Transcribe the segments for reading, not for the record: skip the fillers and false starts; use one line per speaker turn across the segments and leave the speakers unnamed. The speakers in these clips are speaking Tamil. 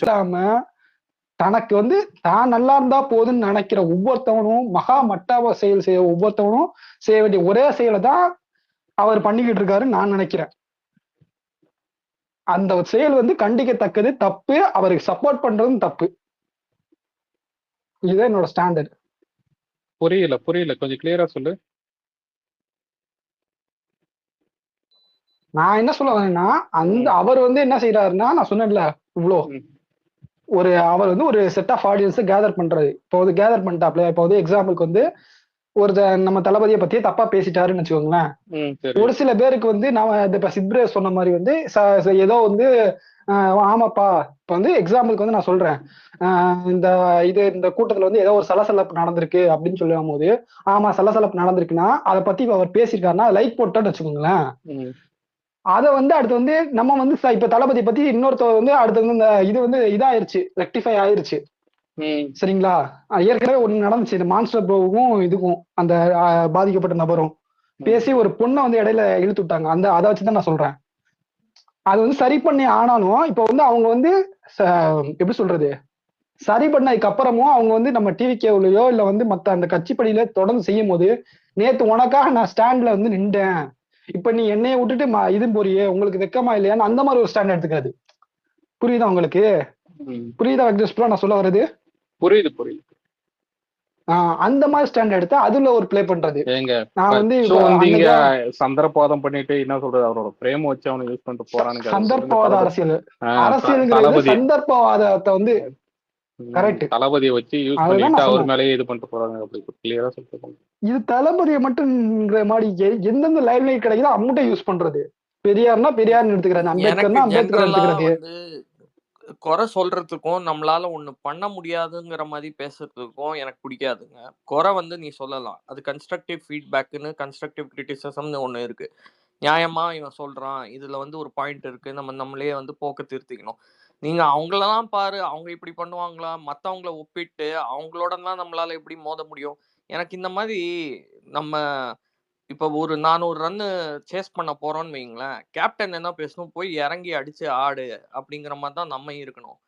சொல்லாம தனக்கு வந்து தான் நல்லா இருந்தா போதுன்னு நினைக்கிற ஒவ்வொருத்தவனும் மகா மட்டாவ செயல் செய்ய ஒவ்வொருத்தவனும் செய்ய வேண்டிய ஒரே செயலை தான் அவர் பண்ணிக்கிட்டு இருக்காருன்னு நான் நினைக்கிறேன். அந்த செயல் வந்து கண்டிக்கத்தக்கது, தப்பு. அவருக்கு சப்போர்ட் பண்றதும் தப்பு. இதுதான் என்னோட ஸ்டாண்டர்ட்.
புரியல கொஞ்சம் கிளியரா சொல்லு.
நான் என்ன சொல்ல வரேன்னா, அவர் வந்து என்ன செய்யறாருன்னா, நான் சொன்னேன்ல இவ்வளோ அவர் வந்து ஒரு செட் ஆஃப் ஆடியன்ஸ் கேதர் பண்றது. இப்போ வந்து கேதர் பண்ணிட்டாப்ல. இப்போ வந்து எக்ஸாம்பிளுக்கு வந்து நம்ம தளபதியை பத்தியே தப்பா பேசிட்டாருன்னு வச்சுக்கோங்களேன். ஒரு சில பேருக்கு வந்து நாம இப்ப சித்ரே சொன்ன மாதிரி வந்து ஏதோ வந்து ஆமாப்பா, இப்ப வந்து எக்ஸாம்பிளுக்கு வந்து நான் சொல்றேன், இந்த கூட்டத்துல வந்து ஏதோ ஒரு சலசலப்பு நடந்திருக்கு அப்படின்னு சொல்லும் போது, ஆமா சலசலப்பு நடந்திருக்குன்னா அதை பத்தி அவர் பேசியிருக்காருன்னா லைக் போட்டோன்னு வச்சுக்கோங்களேன். அதை வந்து அடுத்து வந்து நம்ம வந்து இப்ப தளபதி பத்தி இன்னொருத்தர் வந்து அடுத்து வந்து இந்த இது வந்து இதாயிருச்சு, ரெக்டிஃபை ஆயிருச்சு. சரிங்களா? ஏற்கனவே ஒண்ணு நடந்துச்சு, இந்த மான்ஸ்டர் ப்ரோவுக்கும் இதுக்கும் அந்த பாதிக்கப்பட்ட நபரும் பேசி ஒரு பொண்ணை வந்து இடையில இழுத்து விட்டாங்க. அதை வச்சுதான் நான் சொல்றேன். அது வந்து சரி பண்ணி ஆனாலும் இப்ப வந்து அவங்க வந்து எப்படி சொல்றது, சரி பண்ணதுக்கு அப்புறமும் அவங்க வந்து நம்ம டிவி கேவ்லயோ இல்ல வந்து மத்த அந்த கட்சிப்படியில தொடர்ந்து செய்யும் போது, நேத்து உனக்காக நான் ஸ்டாண்ட்ல வந்து நின்றேன், இப்ப நீ என்னைய விட்டுட்டு இது போறியே, உங்களுக்கு வெக்கமா இல்லையான்னு அந்த மாதிரி ஒரு ஸ்டாண்ட் எடுத்துக்காது. புரியுதா உங்களுக்கு? புரியுதா வெங்கடேஷ் நான் சொல்ல வர்றது?
புரியுது.
அந்த மாதிரி ஸ்டாண்ட் எடுத்து அதுல ஒரு பிளே பண்றது.
நான் வந்து சந்தர்ப்பவாதம் பண்ணிட்டு என்ன சொல்றது, அவரோட பிரேம வச்சு அவனை யூஸ் பண்ணிட்டு போறான்னு.
சந்தர்ப்பவாத அரசியலுங்கிறது சந்தர்ப்பவாதத்தை வந்து கரெக்ட்,
தளபதியை வச்சு யூஸ் பண்ணிட்டு அவர் மேலேயே இது பண்ணிட்டு போறாங்க. அப்படி கிளியரா சொல்லிட்டு
இது தளபதியை மட்டும்ங்கிற மாதிரி எந்தெந்த லைன் லைட் கிடைக்குதோ அம்மட்டை யூஸ் பண்றது. பெரியார்னா பெரியார்னு எடுத்துக்கிறது, அம்பேத்கர்னா அம்பேத்கர் எடுத்துக்கிறது.
குறை சொல்றதுக்கும் நம்மளால ஒண்ணு பண்ண முடியாதுங்கிற மாதிரி பேசுறதுக்கும் எனக்கு பிடிக்காதுங்க. குறை வந்து நீ சொல்லலாம், அது கன்ஸ்ட்ரக்டிவ் ஃபீட்பேக்னு கன்ஸ்ட்ரக்டிவ் கிரிட்டிசிசம்னு ஒண்ணு இருக்கு. நியாயமா இவன் சொல்றான், இதுல வந்து ஒரு பாயிண்ட் இருக்கு, நம்மளே வந்து போக்க திருத்திக்கணும். நீங்க அவங்களதான் பாரு, அவங்க இப்படி பண்ணுவாங்களா, மத்தவங்கள ஒப்பிட்டு அவங்களோட தான் நம்மளால எப்படி மோத முடியும்? எனக்கு இந்த மாதிரி நம்ம இப்ப ஒரு 400 ரன்னு சேஸ் பண்ண போறோம்னு வைங்களேன், கேப்டன் என்ன பேசணும், போய் இறங்கி அடிச்சு ஆடு அப்படிங்கிற மாதிரி தான் நம்ம இருக்கணும்.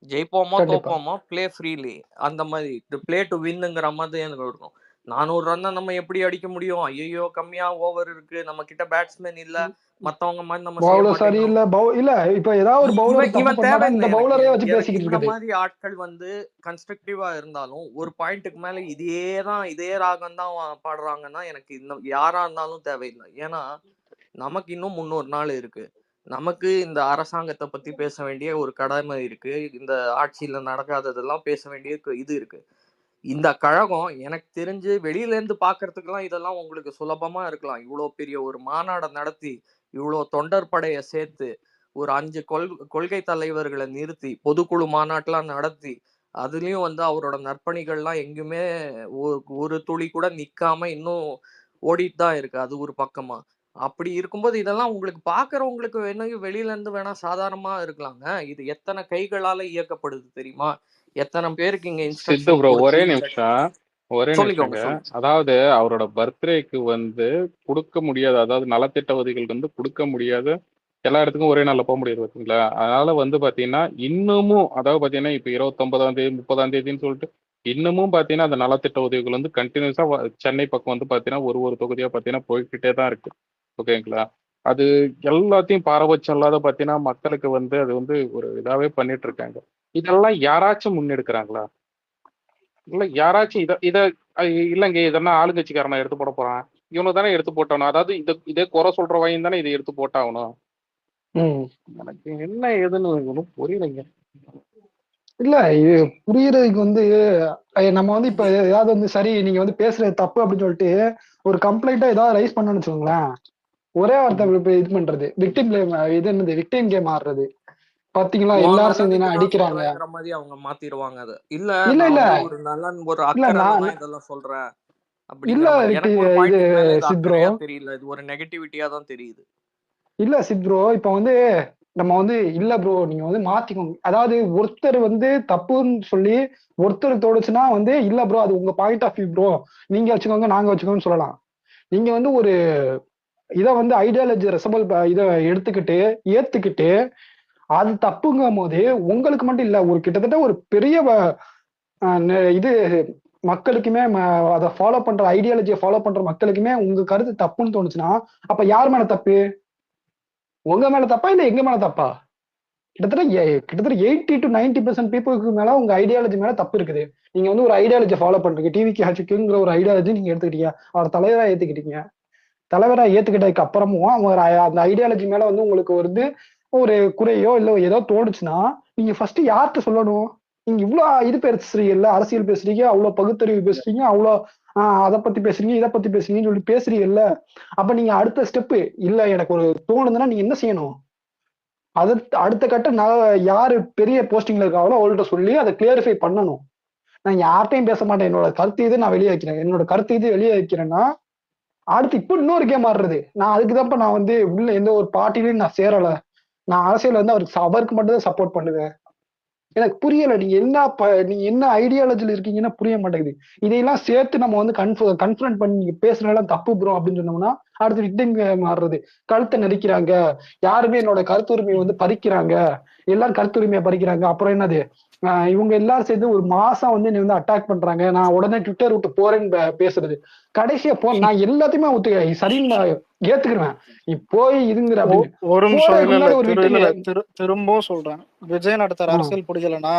ஜெயிப்போமோ தோப்போமோ பிளே ஃப்ரீலி, அந்த மாதிரி பிளே டு வின்னுங்கிற மாதிரி எனக்கு இருக்கும். 400 ரன் நம்ம எப்படி அடிக்க முடியும்? ஐயோ கம்மியா ஓவர் இருக்கு, நம்ம கிட்ட பேட்ஸ்மேன் இல்ல, மத்தவங்க மாதிரி நம்ம செய்ய மாட்டோம்.
இல்ல இப்ப ஏதாவது ஒரு பவுலர் தப்பு பண்ணா இந்த பவுலரே வச்சு பேசிக்கிட்டு
இருக்காது. இந்த மாதிரி ஆட்கள் வந்து கன்ஸ்ட்ரக்டிவா இருந்தாலும் ஒரு பாயிண்ட்டுக்கு மேல இதே ராகம் தான் பாடுறாங்கன்னா எனக்கு இன்னும் யாரா இருந்தாலும் தேவையில்லை. ஏன்னா நமக்கு இன்னும் 300 நாள் இருக்கு. நமக்கு இந்த அரசாங்கத்தை பத்தி பேச வேண்டிய ஒரு கடமை இருக்கு. இந்த ஆட்சியில நடக்காததெல்லாம் பேச வேண்டிய இது இருக்கு. இந்த கழகம் எனக்கு தெரிஞ்சு வெளியில இருந்து பாக்குறதுக்கெல்லாம் இதெல்லாம் உங்களுக்கு சுலபமா இருக்கலாம். இவ்வளவு பெரிய ஒரு மாநாடை நடத்தி, இவ்வளவு தொண்டர் படைய சேர்த்து, ஒரு 5 கொள்கை தலைவர்களை நிறுத்தி, பொதுக்குழு மாநாட்டெல்லாம் நடத்தி, அதுலயும் வந்து அவரோட நற்பணிகள்லாம் எங்குமே ஒரு துளி கூட நிக்காம இன்னும் ஓடிட்டு தான் இருக்கு. அது ஒரு பக்கமா. அப்படி இருக்கும்போது இதெல்லாம் உங்களுக்கு பாக்குறவங்களுக்கு வெளியில இருந்து வேணா சாதாரணமா இருக்கலாங்க. இது எத்தனை கைகளால இயக்கப்படுது தெரியுமா? எத்தனை பேருக்கு இங்க இன்ஸ்ட்ரக்ஷன்.
ஒரே நிமிஷம். அதாவது அவரோட பர்த்டேக்கு வந்து கொடுக்க முடியாது, அதாவது நலத்திட்ட உதவிகள் வந்து கொடுக்க முடியாத, எல்லா இடத்துக்கும் ஒரே நாள்ல போக முடியாது பார்த்தீங்களா? அதனால வந்து பாத்தீங்கன்னா இன்னமும், அதாவது பாத்தீங்கன்னா இப்ப 29ஆம் தேதி 30ஆம் தேதின்னு சொல்லிட்டு இன்னமும் பாத்தீங்கன்னா அந்த நலத்திட்ட உதவிகள் வந்து கண்டினியூஸா சென்னை பக்கம் வந்து பாத்தீங்கன்னா ஒரு தொகுதியா பாத்தீங்கன்னா போய்கிட்டே தான் இருக்கு. ஓகேங்களா? அது எல்லாத்தையும் பாரபட்சம் இல்லாத பாத்தீங்கன்னா மக்களுக்கு வந்து அது வந்து ஒரு இதாவே பண்ணிட்டு இருக்காங்க. இதெல்லாம் யாராச்சும் முன்னெடுக்கிறாங்களா? இல்ல யாராச்சும் இத இல்லைங்க, இதெல்லாம் ஆளுங்கட்சிக்காரனை எடுத்து போட போறான், இவனு தானே எடுத்து போட்டானோ, அதாவது இதே குறை சொல்ற வாயும் தானே இதை எடுத்து போட்டாகணும். எனக்கு என்ன ஏதுன்னு ஒன்றும் புரியலைங்க.
இல்ல இது புரியறதுக்கு வந்து நம்ம வந்து இப்ப ஏதாவது வந்து சரி நீங்க வந்து பேசுறது தப்பு அப்படின்னு சொல்லிட்டு ஒரு கம்ப்ளைண்டா ஏதாவது ரைஸ் பண்ணணும்னு வச்சுக்கோங்களேன், ஒரே வார்த்தை இது பண்றது விக்டிம் பிளேம், இது என்னது விக்டிம் கேம் ஆடுறது. பாத்தீங்களா எல்லாரும் சேர்ந்து அடிக்கிறாங்க
மாதிரி அவங்க மாத்திடுவாங்க. அது இல்ல ஒரு நல்ல ஒரு அக்கறை இதெல்லாம் சொல்றேன்
இல்ல
தெரியல, இது ஒரு நெகட்டிவிட்டியா தான் தெரியுது.
இல்ல சித்ரோ, இப்ப வந்து நம்ம வந்து இல்ல ப்ரோ நீங்க வந்து மாத்திக்கோங்க, அதாவது ஒருத்தர் வந்து தப்புன்னு சொல்லி ஒருத்தர் தோணுச்சுன்னா வந்து இல்ல ப்ரோ அது உங்க பாயிண்ட் ஆஃப் வியூ ப்ரோ, நீங்க வச்சுக்கோங்க நாங்க வச்சுக்கோங்கன்னு சொல்லலாம். நீங்க வந்து ஒரு இதை வந்து ஐடியாலஜி ரெசபிள் இதை எடுத்துக்கிட்டு ஏத்துக்கிட்டு அது தப்புங்கும் போது உங்களுக்கு மட்டும் இல்ல, ஒரு கிட்டத்தட்ட ஒரு பெரிய இது மக்களுக்குமே அதை ஃபாலோ பண்ற ஐடியாலஜியை ஃபாலோ பண்ற மக்களுக்குமே உங்க கருத்து தப்புன்னு தோணுச்சுன்னா அப்ப யார் மேல தப்பு? உங்க மேல தப்பா இல்ல எங்க மேல தப்பா? கிட்டத்தட்ட 80 to 90% பீப்புளுக்கு மேல உங்க ஐடியாலஜி மேல தப்பு இருக்குது. நீங்க வந்து ஒரு ஐடியாலஜி ஃபாலோ பண்றீங்க, டிவிக்கு ஹச்சுக்குங்கிற ஒரு ஐடியாலஜி நீங்க எடுத்துக்கிட்டீங்க, அவர் தலைவரா ஏத்துக்கிட்டீங்க. தலைவரா ஏத்துக்கிட்டதுக்கு அப்புறமும் அவங்க அந்த ஐடியாலஜி மேல வந்து உங்களுக்கு வந்து ஒரு குறையோ இல்ல ஏதோ தோணுச்சுன்னா நீங்க ஃபர்ஸ்ட் யார்கிட்ட சொல்லணும்? நீங்க இவ்வளவு இது பேசுறீங்கல்ல, அரசியல் பேசுறீங்க, அவ்வளவு பகுத்தறிவு பேசுறீங்க, அவ்வளவு அதை பத்தி பேசுறீங்க, இதை பத்தி பேசுறீங்கன்னு சொல்லி பேசுறீங்கல்ல, அப்ப நீங்க அடுத்த ஸ்டெப் இல்ல எனக்கு ஒரு தோணுதுன்னா நீங்க என்ன செய்யணும்? அது அடுத்த கட்டம் யாரு பெரிய போஸ்டிங்ல இருக்காங்களோ அவங்கள்ட்ட சொல்லி அதை கிளியரிஃபை பண்ணணும். நான் யார்கிட்டையும் பேச மாட்டேன், என்னோட கருத்து இது நான் வெளியே வைக்கிறேன், என்னோட கருத்து இது வெளியே வைக்கிறேன்னா அடுத்து இப்ப இன்னொரு கேம் ஆடுறது. நான் அதுக்குதான்ப்ப நான் வந்து உள்ள எந்த ஒரு பார்ட்டிலையும் நான் சேரல, நான் அரசியல் வந்து அவருக்கு மட்டும் தான் சப்போர்ட் பண்ணுவேன். எனக்கு புரியல, நீங்க என்ன ஐடியாலஜில இருக்கீங்கன்னா புரிய மாட்டேங்குது. இதையெல்லாம் சேர்த்து நம்ம வந்து கன்ஃபரன்ட் பண்ணி நீங்க பேசுறதெல்லாம் தப்பு ப்ரோ அப்படின்னு சொன்னோம்னா அடுத்து விக்டிம் மாறுறது. கழுத்தை நெரிக்கிறாங்க, யாருமே என்னோட கருத்துரிமையை வந்து பறிக்கிறாங்க, எல்லாரும் கருத்துரிமையை பறிக்கிறாங்க. அப்புறம் என்னது, இவங்க எல்லாரும் சேர்ந்து ஒரு மாசம் வந்து நீ வந்து அட்டாக் பண்றாங்க, நான் உடனே ட்விட்டர் விட்டு போறேன்னு பேசுறது. கடைசியா நான் எல்லாத்தையுமே சரின்னு ஏத்துக்கிறேன், நீ போய் இதுங்கிற அப்படின்னு.
ஒரு நிமிஷம் திரும்பவும் சொல்றேன், விஜய் நடத்துற அரசியல் பிடிக்கலன்னா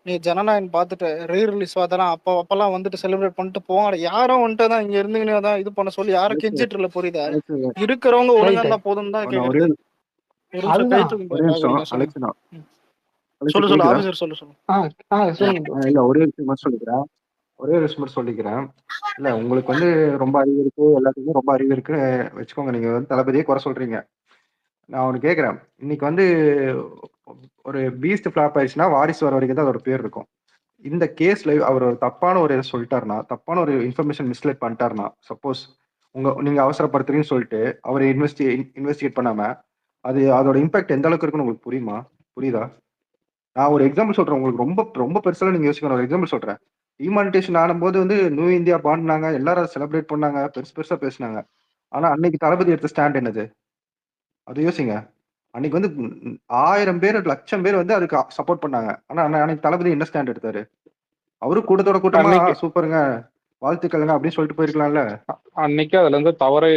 நீ ஜனநாயகம் பார்த்துட்டு ரீ ரிலீஸ் பார்த்தலாம் அப்பெல்லாம் வந்துட்டு செலிப்ரேட் பண்ணிட்டு போங்க. யாரும் வந்துட்டு தான் இங்க இருந்துங்கன்னு தான் இது பண்ண சொல்லி யாரும் கெஞ்சிட்டு இல்ல, புரியுதா? இருக்கிறவங்க ஒழுங்கா இருந்தா போதும் தான் கேக்குறது. சொல்லு ஆபீசர் சொல்லு.
ஒரே விஷயம் சொல்லிக்கிறேன். இல்ல உங்களுக்கு வந்து ரொம்ப அறிவு இருக்கு, எல்லாத்துக்குமே ரொம்ப அறிவு இருக்கு வச்சுக்கோங்க. நீங்க வந்து தளபதியே குறை சொல்றீங்க. நான் ஒண்ணு கேக்குறேன், இன்னைக்கு வந்து ஒரு பீஸ்ட் ஃபிளாப் ஆயிடுச்சுன்னா வாரிசு வர வரைக்கும் தான் அதோட பேர் இருக்கும். இந்த கேஸ்ல அவர் ஒரு தப்பான ஒரு இதை சொல்லிட்டாருன்னா, தப்பான ஒரு இன்ஃபர்மேஷன் மிஸ்லேட் பண்ணிட்டாருன்னா, சப்போஸ் நீங்க அவசரப்படுத்துறீங்கன்னு சொல்லிட்டு அவரை இன்வெஸ்டிகேட் பண்ணாம அதோட இம்பாக்ட் எந்த அளவுக்கு இருக்குன்னு உங்களுக்கு புரியுதா? நான் ஒரு எக்ஸாம்பிள் சொல்றேன், உங்களுக்கு ரொம்ப ரொம்ப பெருசாக நீங்க யோசிக்கணும். ஒரு எக்ஸாம்பிள் சொல்றேன். டிமானிட்டேஷன் ஆனும்போது வந்து நியூ இந்தியா பாடினாங்க, எல்லாரும் செலிப்ரேட் பண்ணாங்க, பெருசா பேசினாங்க. ஆனா அன்னைக்கு தளபதி எடுத்த ஸ்டாண்ட் என்னது? அது யோசிங்க. அன்னைக்கு வந்து 1000 பேர் 1,00,000 பேர் வந்து அதுக்கு சப்போர்ட் பண்ணாங்க. ஆனா அன்னைக்கு தளபதி என்ன ஸ்டாண்ட் எடுத்தாரு? அவரு கூட்டமா சூப்பருங்க, வாழ்த்துக்கள்ங்க அப்படின்னு சொல்லிட்டு போயிருக்கலாம்ல.
அன்னைக்கு அதுல இருந்து தவறு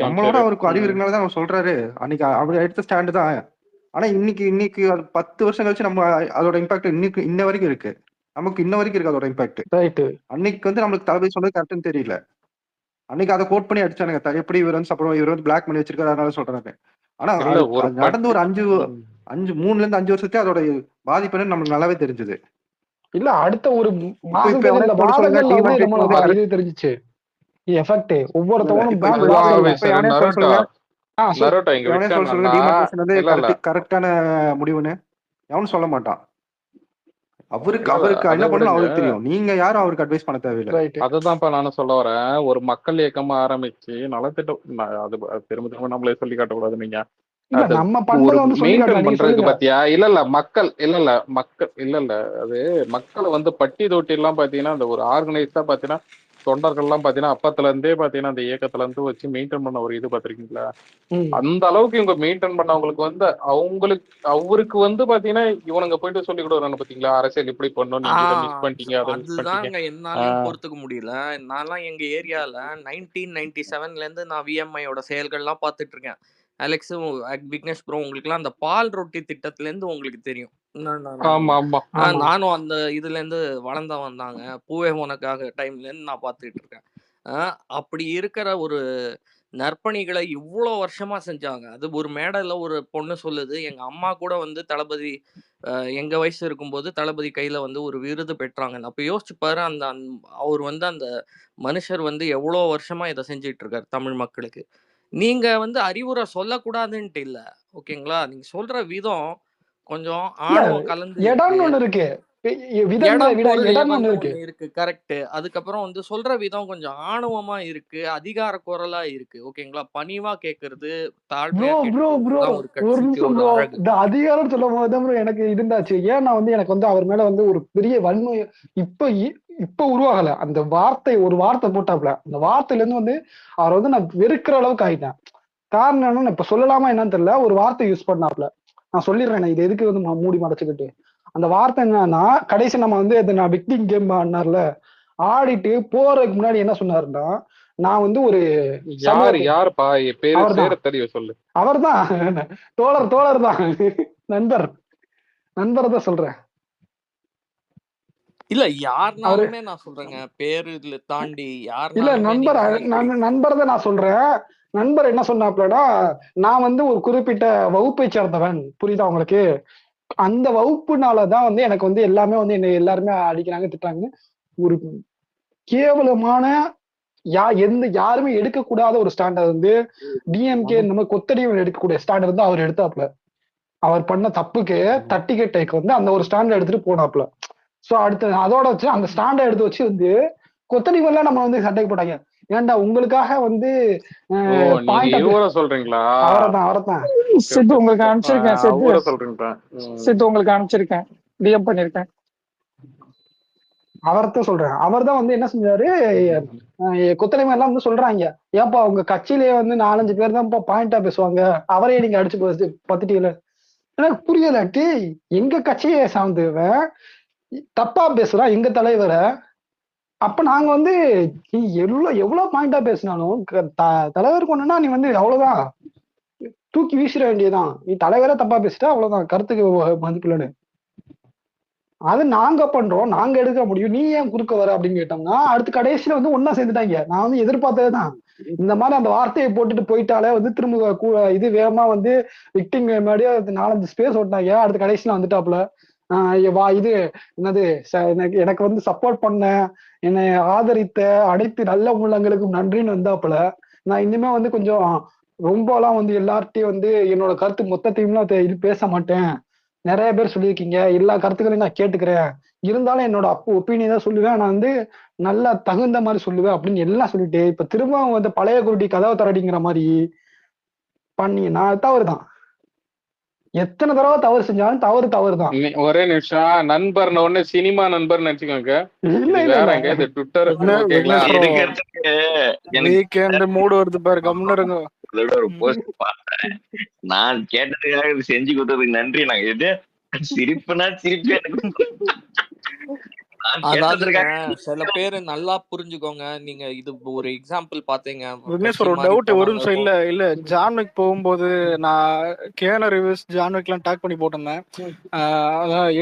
நம்மளோட அவருக்கு அறிவு இருக்கனாலதான் அவர் சொல்றாரு. அன்னைக்கு அவர் எடுத்த ஸ்டாண்டு தான். ஆனா இன்னைக்கு 10 வருஷம் கழிச்சு நம்ம அதோட இம்பாக்ட் இன்ன வரைக்கும் இருக்கு. நமக்கு இன்ன வரைக்கும் இருக்கு அதோட இம்பாக்ட். அன்னைக்கு வந்து நம்மளுக்கு தளபதி சொன்னது கரெக்ட்னு தெரியல. அன்னைக்கு அதை கோட் பண்ணி அடிச்சானுங்க, எப்படி இவர் வந்து இவர் வந்து பிளாக் பண்ணி வச்சிருக்காரு அதனால சொல்றாங்க. ஆனா நடந்து ஒரு 3 இருந்து 5 வருஷத்துக்கு அதோட பாதிப்பு நமக்கு நல்லாவே தெரிஞ்சது.
இல்ல அடுத்த ஒரு தெரிஞ்சிச்சு எஃபெக்ட் ஒவ்வொருத்தவனும்
கரெக்டான முடிவுன்னு எவனும் சொல்ல மாட்டான். அவருக்கு என்ன பண்ணணும் அவருக்கு தெரியும். நீங்க யாரும் அவருக்கு அட்வைஸ் பண்ண தேவையில்லை.
அதுதான்ப்பா நானும் சொல்ல வரேன். ஒரு மக்கள் இயக்கமா ஆரம்பிச்சு நலத்திட்டம், அது திரும்ப நம்மளே சொல்லி காட்டக்கூடாது. நீங்க பாத்தியா? மக்கள் அது மக்களை வந்து பட்டி தொட்டி எல்லாம் பாத்தீங்கன்னா அந்த ஒரு ஆர்கனைஸ்டா பாத்தீங்கன்னா தொண்டர்கள் எல்லாம் பாத்தீங்கன்னா அப்பத்துல இருந்தே பாத்தீங்கன்னா அந்த இயக்கத்துல இருந்து வச்சு மெயின்டைன் பண்ண ஒரு இது பாத்திருக்கீங்களா? அந்த அளவுக்கு இவங்க மெயின்டைன் பண்ணவங்களுக்கு வந்து அவருக்கு வந்து பாத்தீங்கன்னா இவனுங்க போயிட்டு சொல்லி கொடுக்குறாங்க பாத்தீங்களா, அரசியல் இப்படி பண்ணணும், நீங்க மிஸ் பண்ணிட்டீங்க, அதை மிஸ் பண்ணிட்டீங்க.
என்னாலையும் பொறுத்துக்க முடியல. நான்லாம் எங்க ஏரியால 1997ல இருந்து நான் விஎம்ஐயோட செயல்கள்லாம் பாத்துட்டு இருக்கேன். அலெக்ஸ், விக்னேஷ் ப்ரோ, உங்களுக்கு எல்லாம் அந்த பால் ரொட்டி திட்டத்துல இருந்து உங்களுக்கு தெரியும். நானும் அந்த இதுல இருந்து வளர்ந்த வந்தாங்க. பூவே உனக்காக டைம்ல இருந்து நான் பாத்துட்டு இருக்கேன். அப்படி இருக்கிற ஒரு நற்பணிகளை இவ்வளவு வருஷமா செஞ்சாங்க. அது ஒரு மேடையில ஒரு பொண்ணு சொல்லுது, எங்க அம்மா கூட வந்து தளபதி எங்க வயசு இருக்கும்போது தளபதி கையில வந்து ஒரு விருது பெற்றாங்க. அப்ப யோசிச்சு பாரு, அவர் வந்து அந்த மனுஷர் வந்து எவ்வளவு வருஷமா இதை செஞ்சுட்டு இருக்காரு தமிழ் மக்களுக்கு. நீங்க வந்து அறிவுரை சொல்லக்கூடாதுன்ட்டு இல்ல, ஓகேங்களா? நீங்க சொல்ற விதம் கொஞ்சம் ஆணவம் கலந்து
இருக்கு.
கரெக்ட். அதுக்கப்புறம் வந்து சொல்ற விதம் கொஞ்சம் ஆணவமா இருக்கு, அதிகார குரலா இருக்கு, ஓகேங்களா? பணிவா கேக்குறது, தாழ்மையா
அதிகாரம் சொல்லும் போது எனக்கு இருந்தாச்சு. ஏன்னா வந்து எனக்கு வந்து அவர் மேல வந்து ஒரு பெரிய வன்மை இப்ப உருவாகல. அந்த ஒரு வார்த்தை போட்டாப்ல, அந்த வார்த்தையில இருந்து வந்து அவர் வந்து நான் வெறுக்கிற அளவுக்கு ஆயிட்டேன். காரணம் என்னன்னு இப்ப சொல்லலாமா என்னன்னு தெரியல, ஒரு வார்த்தை யூஸ் பண்ணாப்ல, நான் சொல்லிடுறேன் இது எதுக்கு வந்து மூடி மறைச்சுக்கிட்டு. அந்த வார்த்தை என்னன்னா, கடைசி நம்ம வந்து நான் விக்டிங் கேம் ஆடினார்ல, ஆடிட்டு போறதுக்கு முன்னாடி என்ன சொன்னாருன்னா, நான் வந்து ஒரு
யாருப்பா பேரை தெரிய சொல்லு.
அவர்தான் தோழர் தான், நண்பரை தான் சொல்றேன்.
இல்ல யாருனாலுமே நான் சொல்றேங்க, பேரு தாண்டி
இல்ல நண்பர் தான் நான் சொல்றேன். நண்பர் என்ன சொன்னாப்லடா, நான் வந்து ஒரு குறிப்பிட்ட வகுப்பை சேர்ந்தவன், புரியுதா உங்களுக்கு? அந்த வகுப்புனாலதான் வந்து எனக்கு வந்து எல்லாமே வந்து என்ன எல்லாருமே அடிக்கிறாங்க திட்டுறாங்க. ஒரு கேவலமான யாருமே எடுக்கக்கூடாத ஒரு ஸ்டாண்டர்ட் வந்து டிஎம்கே இந்த மாதிரி கொத்தடிகள் எடுக்கக்கூடிய ஸ்டாண்டர்ட் வந்து அவர் எடுத்தாப்ல. அவர் பண்ண தப்புக்கு தட்டிக்கேட்டைக்கு வந்து அந்த ஒரு ஸ்டாண்டர்ட் எடுத்துட்டு போனாப்ல. சோ அடுத்து அதோட வச்சு அந்த ஸ்டாண்டர்ட் எடுத்து வச்சு வந்து கொத்தடிவெல்லாம் நம்ம வந்து சண்டைக்கு போட்டாங்க. ஏன்டா உங்களுக்காக வந்து
சொல்றீங்களா?
அவரதான்
சித்து உங்களுக்கு அனுப்பிச்சிருக்கேன். சித்து உங்களுக்கு அனுப்பிச்சிருக்கேன், டிஎம் பண்ணிருக்கேன்.
அவர்தான் சொல்றேன். அவர் தான் வந்து என்ன செஞ்சாரு, கொத்தடிமை எல்லாம் வந்து சொல்றாங்க, ஏப்பா உங்க கட்சியிலேயே வந்து 4-5 பேர் தான் பாயிண்டா பேசுவாங்க, அவரையே நீங்க அடிச்சு பத்துட்டீங்கள. எனக்கு புரியல, எங்க கட்சியை சார்ந்தவன் தப்பா பேசுறான் எங்க தலைவரை. அப்ப நாங்க வந்து எவ்வளவு பாயிண்டா பேசினாலும் தலைவருக்கு ஒண்ணுன்னா நீ வந்து அவ்வளவுதான் தூக்கி வீசிட வேண்டியதுதான். நீ தலைவரை தப்பா பேசிட்டா அவ்வளவுதான், கருத்துக்கு மதிப்பில்லன்னு. அது நாங்க பண்றோம், நாங்க எடுக்க முடியும், நீ ஏன் குறுக்க வர அப்படின்னு கேட்டோம்னா அடுத்து கடைசியில வந்து ஒன்னா சேர்ந்துட்டாங்க. நான் வந்து எதிர்பார்த்ததுதான் இந்த மாதிரி அந்த வார்த்தையை போட்டுட்டு போயிட்டாலே வந்து திரும்ப இது வேகமா வந்து விக்டிங் முன்னாடியே 4-5 ஸ்பேஸ் ஓட்டினாங்க. அடுத்து கடைசியில வந்துட்டாப்புல, இது என்னது எனக்கு வந்து சப்போர்ட் பண்ண, என்னை ஆதரித்த அனைத்து நல்ல உள்ளங்களுக்கும் நன்றின்னு வந்தாப்புல. நான் இனிமே வந்து கொஞ்சம் ரொம்பலாம் வந்து எல்லார்ட்டையும் வந்து என்னோட கருத்து மொத்தத்தையும் இது பேச மாட்டேன், நிறைய பேர் சொல்லியிருக்கீங்க, எல்லா கருத்துக்களையும் நான் கேட்டுக்கிறேன், இருந்தாலும் என்னோட ஒப்பீனியன் தான் சொல்லுவேன், நான் வந்து நல்லா தகுந்த மாதிரி சொல்லுவேன் அப்படின்னு எல்லாம் சொல்லிட்டு இப்ப திரும்ப வந்து பழைய குருடி கதவை தரடிங்கிற மாதிரி பண்ணி நான் தவறுதான். எத்தனை தடவை தவறு செஞ்சாலும் தவறு தான்.
ஒரே நிமிஷம், நண்பர் ஒண்ணு சினிமா நண்பர் நினைச்சுக்கோங்க.
இல்ல
ட்விட்டர்
மூடு வருது பாரு, கம்னருங்க.
ஒரு போஸ்ட் பார்த்தேன், நான் கேட்டதுக்காக இது செஞ்சு கொடுத்ததுக்கு நன்றி. நாங்க இது சிரிப்புனா சிரிப்பு.
சில பேரு நல்லா புரிஞ்சுக்கோங்க. நீங்க இது ஒரு எக்ஸாம்பிள் பாத்தீங்க.
ஒரு டவுட் ஒரு நிமிஷம். இல்ல ஜான்விக் போகும்போது நான் கேன ரிவ்யூஸ் ஜான்விக் எல்லாம் டாக் பண்ணி போட்டிருந்தேன்.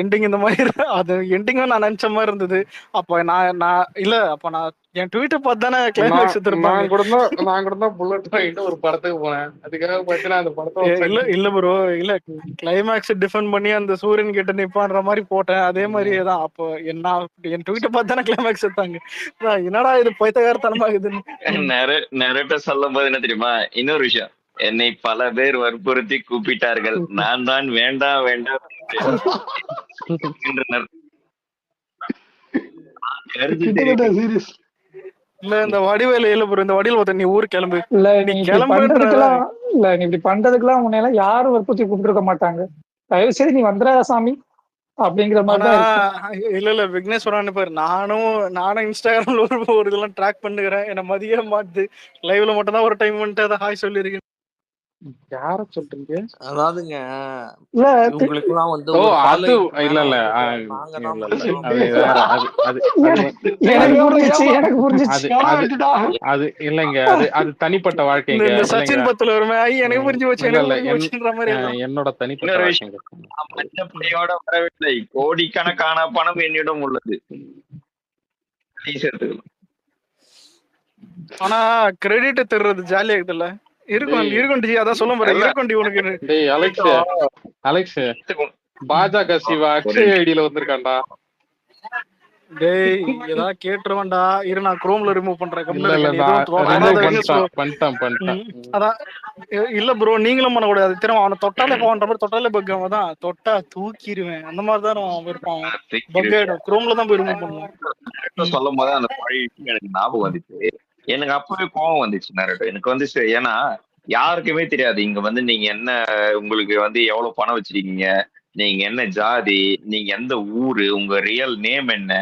எண்டிங் இந்த மாதிரி அது எண்டிங்கும் நான் நினைச்ச மாதிரி இருந்தது. அப்ப நான் என் ட்வீட்டை பார்த்து தானே கிளைமேக்ஸ் எடுத்திருப்பாங்க.
நான் கூட தான் புல்லட் வாங்கிட்டு ஒரு படத்துக்கு போனேன், அதுக்காக பார்த்தீங்கன்னா அந்த படத்தை
இல்ல ப்ரோ, இல்ல கிளைமேக்ஸ் டிஃபெண்ட் பண்ணி அந்த சூரியன் கிட்ட நிப்பான்ற மாதிரி போட்டேன். அதே மாதிரியே தான். அப்போ என் ட்வீட்டை பார்த்து தானே கிளைமேக்ஸ் எடுத்தாங்க. என்னடா இது பைத்தகாரத்தனமா இருக்குதுன்னு
நிறைய சொல்லும் போது என்ன தெரியுமா, இன்னொரு விஷயம், என்னை பல பேர் வற்புறுத்தி கூப்பிட்டார்கள், நான் தான் வேண்டாம் வேண்டாம்
இல்ல இந்த வடிவேல இல்ல ப்ரோ, இந்த வடிவேல நீ ஊர் கிளம்பு.
இல்ல நீ இப்படி பண்றதுக்கெல்லாம் முன்னையெல்லாம் யாரும் வற்புறுத்தி கூப்பிட்டுருக்க மாட்டாங்க. தயவு செய்து நீ வந்துடாத சாமி அப்படிங்கிற மாதிரி.
இல்ல விக்னேஸ்வரன் பாரு, நானும் இன்ஸ்டாகிராம்ல ஒரு இதெல்லாம் ட்ராக் பண்ணுகிறேன். என்ன மதிய மாட்டு லைவ்ல மட்டும் தான் ஒரு டைம் வந்துட்டு அதை ஹாய் சொல்லிருக்கேன்.
யார சொல்றீங்க?
அதாவதுங்க
உங்களுக்குலாம் வந்து அது இல்லைங்க, அது தனிப்பட்ட வாழ்க்கைங்க.
சச்சின் பத்துல வருமே எனக்கு புரிஞ்சு வச்சு
என்னோட தனிப்பட்ட வாழ்க்கைங்க.
வரவில்லை, கோடிக்கணக்கான பணம் என்னிடம் உள்ளது.
ஆனா கிரெடிட் தர்றது ஜாலியா இருக்குல்ல. அதான் சொல்ல போறேன்.
அலெக்ஸ் பாஜக சிவா அக்ஷய் ஐடியில வந்திருக்காண்டா.
டேய் ஏதாவது கேட்டுருவான்டா, இரு நான் குரோம்ல ரிமூவ் பண்றேன். அதான் இல்ல ப்ரோ, நீங்களும் பண்ண கூடாது. திரும்ப அவனை தொட்டாலே போன்ற மாதிரி தொட்டாலே பக்கம் தான், தொட்டா தூக்கிடுவேன் அந்த மாதிரிதான் அவன் இருப்பான். குரோம்ல தான் போய் ரிமூவ் பண்ணுவான்.
சொல்லும் போது அந்த பழைய எனக்கு ஞாபகம் வந்துச்சு. எனக்கு அப்பவே கோவம் வந்துச்சு நேரட்டும். எனக்கு வந்துச்சு, ஏன்னா யாருக்குமே தெரியாது இங்க வந்து நீங்க என்ன, உங்களுக்கு வந்து எவ்வளவு பணம் வச்சிருக்கீங்க, நீங்க என்ன ஜாதி, நீங்க எந்த ஊரு, உங்க ரியல் நேம் என்ன,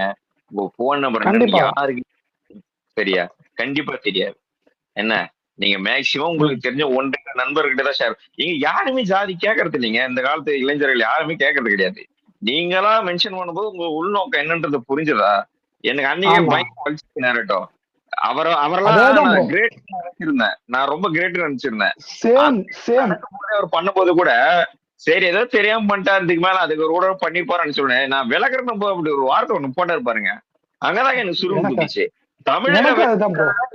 உங்க போன் நம்பர் என்ன, யாருக்கு சரியா கண்டிப்பா தெரியாது. என்ன நீங்க மேக்சிமம் உங்களுக்கு தெரிஞ்ச 1-2 நண்பர்கிட்ட தான் ஷேர். இங்க யாருமே ஜாதி கேட்கறது இல்லைங்க. இந்த காலத்து இளைஞர்கள் யாருமே கேட்கறது கிடையாது. நீங்களா மென்ஷன் பண்ணும்போது உங்க உள்நோக்கம் என்னன்றது புரிஞ்சுதா? எனக்கு அன்னைக்கே பயங்கர வலிச்சு நேரட்டும். அவரெல்லாம் நான் கிரேட் நினைச்சிருந்தேன். நான் ரொம்ப கிரேட் நினைச்சிருந்தேன். அவர் பண்ணும்போது கூட சரி ஏதோ தெரியாம பண்ணிட்டாரு, இதுக்கு மேல அதுக்கு ஒரு கூட பண்ணிப்பாருன்னு சொன்னேன். நான் விளக்குறேன் அப்படி ஒரு வார்த்தை ஒண்ணு போட்டாரு பாருங்க, அங்கதாங்க எனக்கு சுருங்க குதிச்சு. தமிழக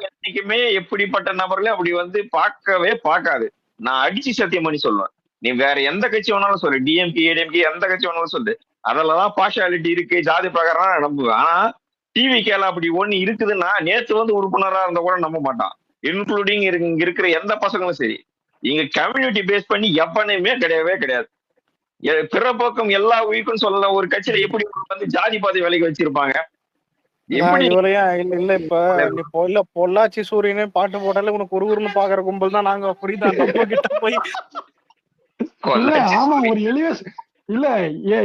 என்னைக்குமே எப்படிப்பட்ட நபர்களே அப்படி வந்து பார்க்கவே பார்க்காது. நான் அடிச்சு சத்தியம் பண்ணி சொல்லுவேன். நீ வேற எந்த கட்சி வேணாலும் சொல்லு, டிஎம்கே ஏடிஎம்கே எந்த கட்சி வேணாலும் சொல்லு, அதுலதான் பார்ஷாலிட்டி இருக்கு, ஜாதி பிரகாரம் நான் நம்புவேன். ஆனா டிவிகேல அப்படி ஒண்ணு இருக்குதுன்னா நேத்து வந்து உறுப்பினரா இருந்த கூட நம்ப மாட்டான். இன்க்ளூடிங் இங்க இருக்கிற எந்த பசங்களும் சரி. இங்க கம்யூனிட்டி பேஸ் பண்ணி எவனையுமே கிடையவே கிடையாது. பிறப்போக்கம் எல்லா உயிர்க்கும் சொல்லலாம். ஒரு கட்சியில எப்படி வந்து ஜாதி பாதி வேலைக்கு வச்சிருப்பாங்க.
இல்ல இப்ப இல்ல பொள்ளாச்சி சூரியனே பாட்டு போட்டாலே உனக்கு ஒரு பாக்குற கும்பல் தான் நாங்க. அப்படிதான் நம்ம கிட்ட போய்
ஆமா ஒரு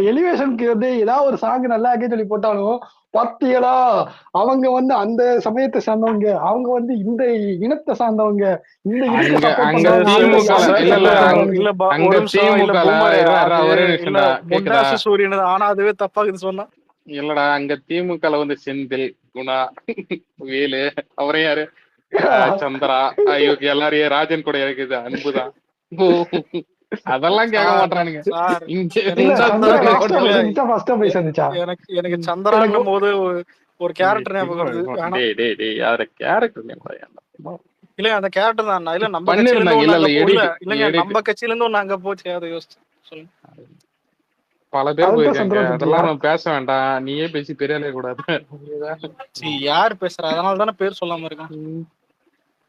எலிவேஷனுக்கு வந்து ஏதாவது ஒரு சாங் நல்லா சொல்லி போட்டாலும் பத்தியலா அவங்க வந்து அந்த சமயத்தை சார்ந்தவங்க, அவங்க வந்து இந்த இனத்தை சார்ந்தவங்க, இந்த
சூரியன். ஆனா அதுவே தப்பாகுது சொன்னா
இல்லடா. அங்க திமுக வந்து செந்தில், குணா, வேலு, அவரே யாரு, சந்திரா, எல்லாரையும் ராஜன் கூட இருக்குது, அன்புதான். அதெல்லாம் கேட்க மாட்டானுங்க.
எனக்கு சந்திராங்கும் போது ஒரு கேரக்டர் ஞாபகம் வருது. இல்ல அந்த கேரக்டர் தான். இல்ல நம்ம நம்ம கட்சியில இருந்து ஒண்ணு அங்க போச்சு, அதை யோசிச்சு சொல்லுங்க.
பல பேர் போயிருக்காங்க, அதெல்லாம் நம்ம பேச வேண்டாம். நீயே பேசி பெரியாலே கூடாது.
யார் பேசுற? அதனால தானே பேர் சொல்லாம இருக்கான்.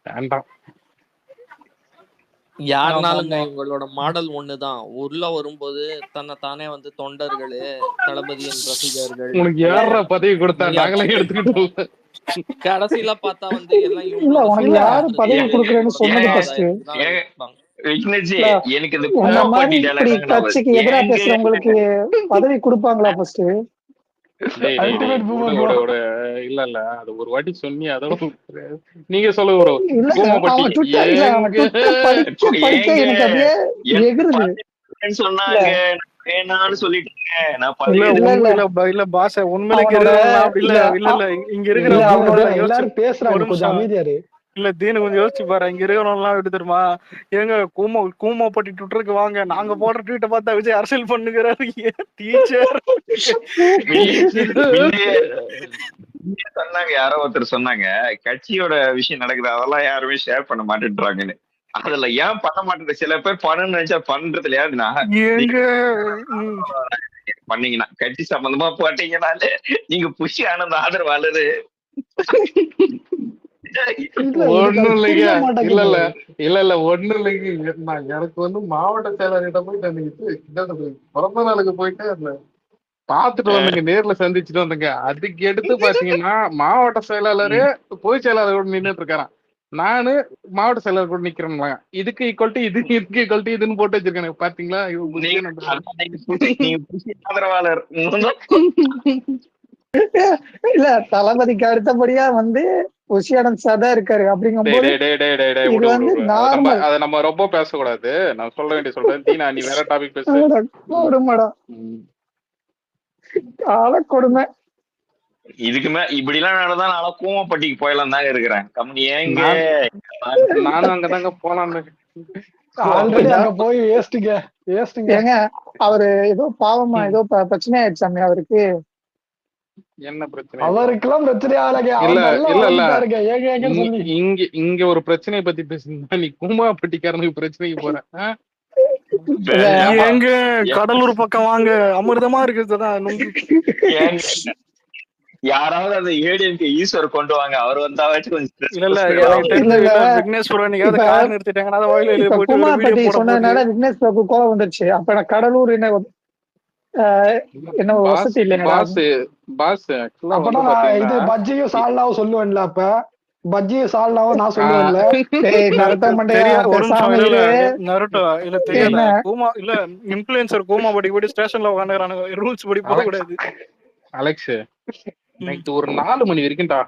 வேண்டாம்.
யாருனாலுங்க இவங்களோட மாடல் ஒண்ணுதான். உள்ள வரும்போது தன்னை தானே வந்து தொண்டர்களு, தளபதியின் ரசிகர்கள்,
உனக்கு யார பதவி கொடுத்தா நாங்களே எடுத்துக்கிட்டோம்.
கடைசியில பார்த்தா வந்து எல்லாம்
யாரு பதவி கொடுக்கறேன்னு சொன்னது ஃபர்ஸ்ட்.
எனக்கு இந்த
கட்சிக்கு எதிரா பேசுறவங்களுக்கு பதவி கொடுப்பாங்களா ஃபர்ஸ்ட்?
இல்ல இல்ல அது ஒரு வாட்டி சொன்னி அதோட நீங்க சொல்லுங்க ப்ரோ.
சொன்னாங்க சொல்லிட்டேன்.
எல்லாரும் பேசுறாங்க, கொஞ்சம் அமைதியாரு.
இல்ல தீனு கொஞ்சம் யோசிச்சு பாரு. இங்க இருக்கணும் எப்படி தெரியுமா? எங்க கூமோ பட்டி ட்விட்டருக்கு வாங்க, நாங்க போடுற ட்வீட்டை பார்த்தா விஜய் அரசியல் பண்ணுகிறாரு டீச்சர்
சொன்னாங்க. யாரோ ஒருத்தர் சொன்னாங்க கட்சியோட விஷயம் நடக்குது, அதெல்லாம் யாருமே ஷேர் பண்ண மாட்டேன்றாங்கன்னு. அதுல ஏன் பண்ண மாட்டேன்? சில பேர் பண்ணணும்னு நினைச்சா பண்றதுல யாருன்னா பண்ணீங்கன்னா கட்சி சம்பந்தமா போட்டீங்கன்னாலே நீங்க புஷி ஆனந்த ஆதரவாளரு
ஒண்ணும் இல்லைங்க. இல்ல ஒண்ணும் இல்லைங்க. எனக்கு வந்து மாவட்ட செயலாளர்கிட்ட போயிட்டு பிறந்த நாளுக்கு போயிட்டு அந்த பாத்துட்டு வந்தங்க, நேர்ல சந்திச்சுட்டு வந்தங்க. அதுக்கு எடுத்து பாத்தீங்கன்னா மாவட்ட செயலாளரு பொதுச் செயலாளர் நின்றுட்டு இருக்காராம். நானு மாவட்ட செயலாளர் கூட நிக்கிறேன். இதுக்கு ஈக்குவல்ட்டி இதுக்கு ஈக்குவல்ட்டி இதுன்னு போட்டு வச்சிருக்கேன். பாத்தீங்களா?
ஆதரவாளர்
இல்ல தளபதிக்கு அடுத்தபடியா வந்து புஷியானந்த் சார் தான் இருக்காரு. அப்படிங்கும்போது
அத நம்ம ரொம்ப பேசக்கூடாது. நான் சொல்ல வேண்டிய சொல்றேன். தீனா நீ வேற டாபிக் பேசு.
கால கொடுமை.
இதுக்குமே இப்படி எல்லாம் நடந்தா நான் கூமப்பட்டிக்கு போயலாம் தாங்க இருக்கிறேன். கம்பெனி ஏங்க
நானும் அங்கதாங்க போலான்னு
போய்
ஏங்க அவரு ஏதோ பாவமா ஏதோ பிரச்சனை ஆயிடுச்சாமே அவருக்கு.
என்ன பிரச்சனை?
அவருக்கெல்லாம்
இங்க ஒரு பிரச்சனையை பத்தி பேசுனா நீ கூமாப்பட்டிக்காரனுக்கு பிரச்சனைக்கு போற.
எங்க கடலூர் பக்கம் வாங்க, அமிர்தமா இருக்குதுதான்.
யாராவது அந்த ஏடிஎம்கே ஈஸ்வர் கொண்டு வாங்க, அவர் வந்தா கொஞ்சம்
விக்னேஸ்வரன் சொன்னதுனால விக்னேஸ்வருக்கு கோவம் வந்துருச்சு. அப்ப கடலூர் என்ன வசதி இல்லைங்களா?
இது பஜ்ஜியும் சால்னாவும் சொல்லுவேன்ல. அப்ப பஜ்ஜியும் சால்னாவும் நான் சொல்லுவேன்ல.
இன்ஃப்ளூயன்சர் கூமா படி ஸ்டேஷன்ல உட்காந்துறானுங்க. ரூல்ஸ் படி போக கூடாது.
அலெக்ஸ் நைட்டு ஒரு 4 மணி வரைக்கும்டா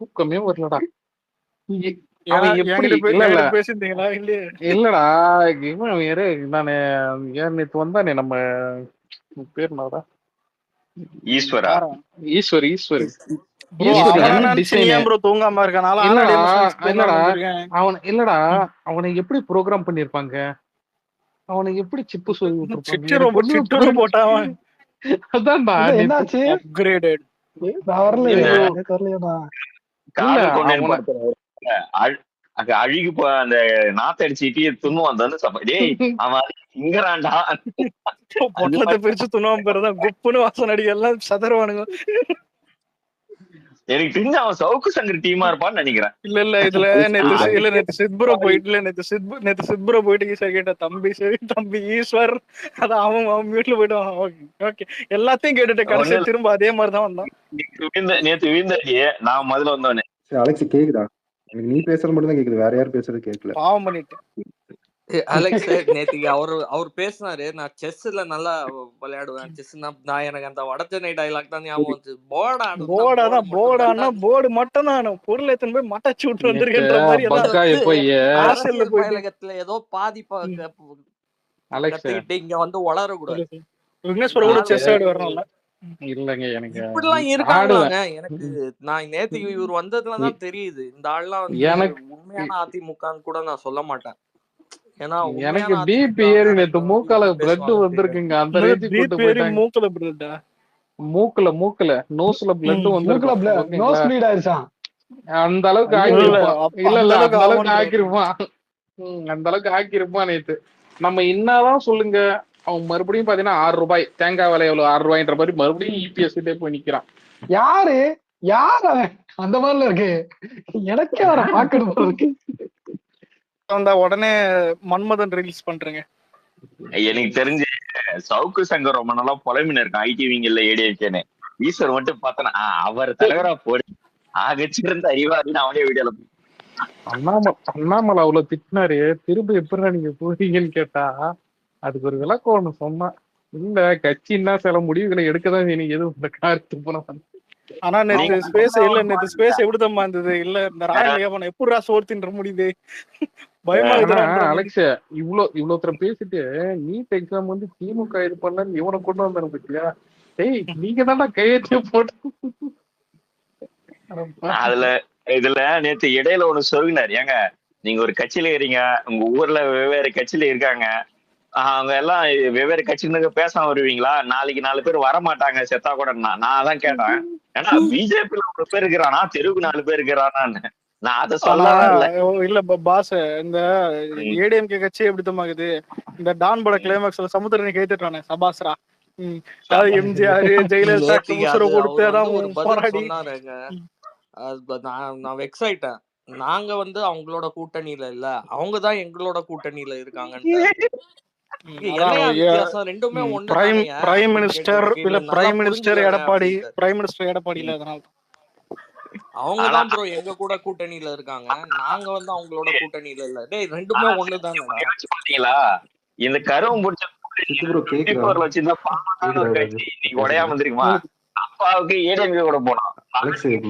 தூக்கமே வரலடா. அவன் எப்படி இல்ல
பேசிருந்தீங்களா இல்லையே?
இல்லடா இவன் நானு ஏன் நேத்து வந்தானே நம்ம பேர் என்னடா
ஈஸ்வரா
ஈஸ்வர்
தூங்காம இருக்கனால
இல்லடா அவனை எப்படி ப்ரோக்ராம் பண்ணிருப்பாங்க, அவனை எப்படி சிப்பு சொல்லி
போட்டான்.
அதான்டா
என்னாச்சு
அப்கிரேடட்
அழுகி அந்த நாத்த அடிச்சுட்டு துண்ணுவான் தானே டேய் அவன் இங்கறான்டா
பொட்டலத்தை பிரிச்சு துண்ணுவான் பேருதான் குப்புன்னு வாசனை அடி எல்லாம் சதருவானுங்க.
எனக்கு தெரிஞ்சு அவன் சவுக்கு சங்கர் டீமா இருப்பான்னு நினைக்கிறேன்.
இல்ல இதுல நேத்து சித்புரோ போயிட்டு ஈஸ்வர் கேட்ட தம்பி ஈஸ்வர் அதான் அவன் வீட்டுல போயிட்டு ஓகே எல்லாத்தையும் கேட்டுட்டு கடைசி திரும்ப அதே மாதிரிதான் வந்தான்.
நேத்து வீழ்ந்தாடியே நான் முதல்ல வந்தோடனே.
அலெக்ஸ் கேக்குதா? எனக்கு நீ பேசுறது மட்டும் தான் கேக்குது, வேற யாரும் பேசுறது கேட்கல.
பாவம் பண்ணிட்டு
அலெக்ஸ் நேத்திக்கு அவர் பேசினாரு, நான் செஸ்ல நல்லா விளையாடுவேன், செஸ்னா நான் எனக்கு அந்த வடச்சென்னை டைலாக் தான் ஞாபகம் வந்து
போர்டு மட்டும் தான் பொருள் எத்தனை போய் மட்டச்சு விட்டு வந்திருக்கின்ற
மாதிரி ஏதோ பாதி இங்க வந்து வளரக்கூடாது.
விக்னேஸ்வர கூட செஸ் ஆடி வரணும்ல.
இல்லங்க எனக்கு
இப்படிலாம் இருக்காங்க. எனக்கு நான் நேத்திக்கு இவர் வந்ததுலதான் தெரியுது இந்த ஆள்லாம் வந்து உண்மையான அதிமுகன்னு கூட நான் சொல்ல மாட்டேன். ஏன்னா
எனக்கு பிபி ஏறி நேத்து மூக்கால பிளட் வந்திருக்குங்க. அந்த ரேஞ்சுக்கு கொண்டு போயிட்டாங்க.
மூக்குல பிளட்டா?
மூக்குல நோஸ்ல பிளட் வந்திருக்கு.
நோஸ் ப்ளீட் ஆயிருச்சான்.
அந்த அளவுக்கு ஆக்கிருப்பான். இல்ல அந்த அளவுக்கு ஆக்கிருப்பான். அந்த அளவுக்கு ஆக்கிருப்பான் நேத்து. நம்ம என்னதான் சொல்லுங்க, அவன் மறுபடியும் பாத்தீங்கன்னா 6 ரூபாய் தேங்காய் விலை எவ்வளவு 6 ரூபாய்ன்ற மாதிரி மறுபடியும் இபிஎஸ் போய் நிக்கிறான்.
யாரு அவன்? அந்த மாதிரில இருக்கு. எனக்கே அவரை பாக்கணும் இருக்கு.
உடனே மன்மதன் ரிலீஸ் பண்றேங்க.
எனக்கு தெரிஞ்சு சவுக்கு சங்கர் ரொம்ப நாளா புலமின இருக்கான் ஐடிவிங்கல்ல ஏடிஎம்கேன்னு. ஈஸ்வர் மட்டும் பார்த்தனா அவர் தலைவரா போடு ஆகச்சிருந்த அறிவாருன்னு அவனே வீடியோல
அண்ணாமலை அவ்வளவு திட்டினாரு. திரும்ப எப்படின்னா நீங்க போறீங்கன்னு கேட்டா அதுக்கு ஒரு விளக்கம் ஒண்ணு சொன்னா, இல்ல கட்சின்னா சில முடிவுகளை எடுக்கதான் வேணும், எதுவும் இந்த கார்த்து போன.
ஆனா நேத்து ஸ்பேஸ் எப்படிதான் இருந்தது? இல்ல இந்த ராயல் எப்படா சோர்த்தின்ற முடியுது பயமா.
அலெக்ஸ் இவ்வளவு தூரம் பேசிட்டு நீட் எக்ஸாம் வந்து திமுக இது பண்ண இவனை கொண்டு வந்தாரு பத்தியா? ஏய் நீங்க தானே கையெழுத்து போட்டு
இதுல நேத்து இடையில ஒண்ணு சொல்லினாரு, ஏங்க நீங்க ஒரு கட்சியில இருக்கீங்க, உங்க ஊர்ல வெவ்வேறு கட்சியில இருக்காங்க, அவங்க எல்லாம் வெவ்வேறு கட்சிகளுக்கு பேசாம வருவீங்களா? நாளைக்கு 4 பேர் வரமாட்டாங்க செத்தா கூட. நான் அதான் கேட்டேன், ஏன்னா பிஜேபில 1 பேர் இருக்கிறானா தெருவுக்கு 4 பேர் இருக்கிறானான்னு. நான் அதை சொல்ல
இல்ல பாஸ். இந்த ஏடிஎம்கே கட்சி எப்படித்தமாகுது, இந்த டான் பட கிளைமாக்ஸ்ல சமுத்திரனை கேட்டுட்டானே சபாஸ்ரா, எம்ஜிஆர் ஜெயலலிதா கொடுத்து போராடி
நான் வெக்ஸ் ஆயிட்டேன். நாங்க வந்து அவங்களோட கூட்டணியில இல்ல, அவங்கதான் எங்களோட கூட்டணியில இருக்காங்கன்னு.
பிரைம் மினிஸ்டர் எடப்பாடி இல்ல, அதனால
அவங்கதான் ப்ரோ எங்க கூட கூட்டணியில இருக்காங்க, நாங்க வந்து அவங்களோட கூட்டணியில இல்ல. டேய் ரெண்டுமே ஒண்ணுதான்.
பாத்தீங்களா இந்த கருவம் முடிச்ச உடையாம வந்துருக்குமா? அப்பாவுக்கு ஏடிஎம்கே கூட போனான்,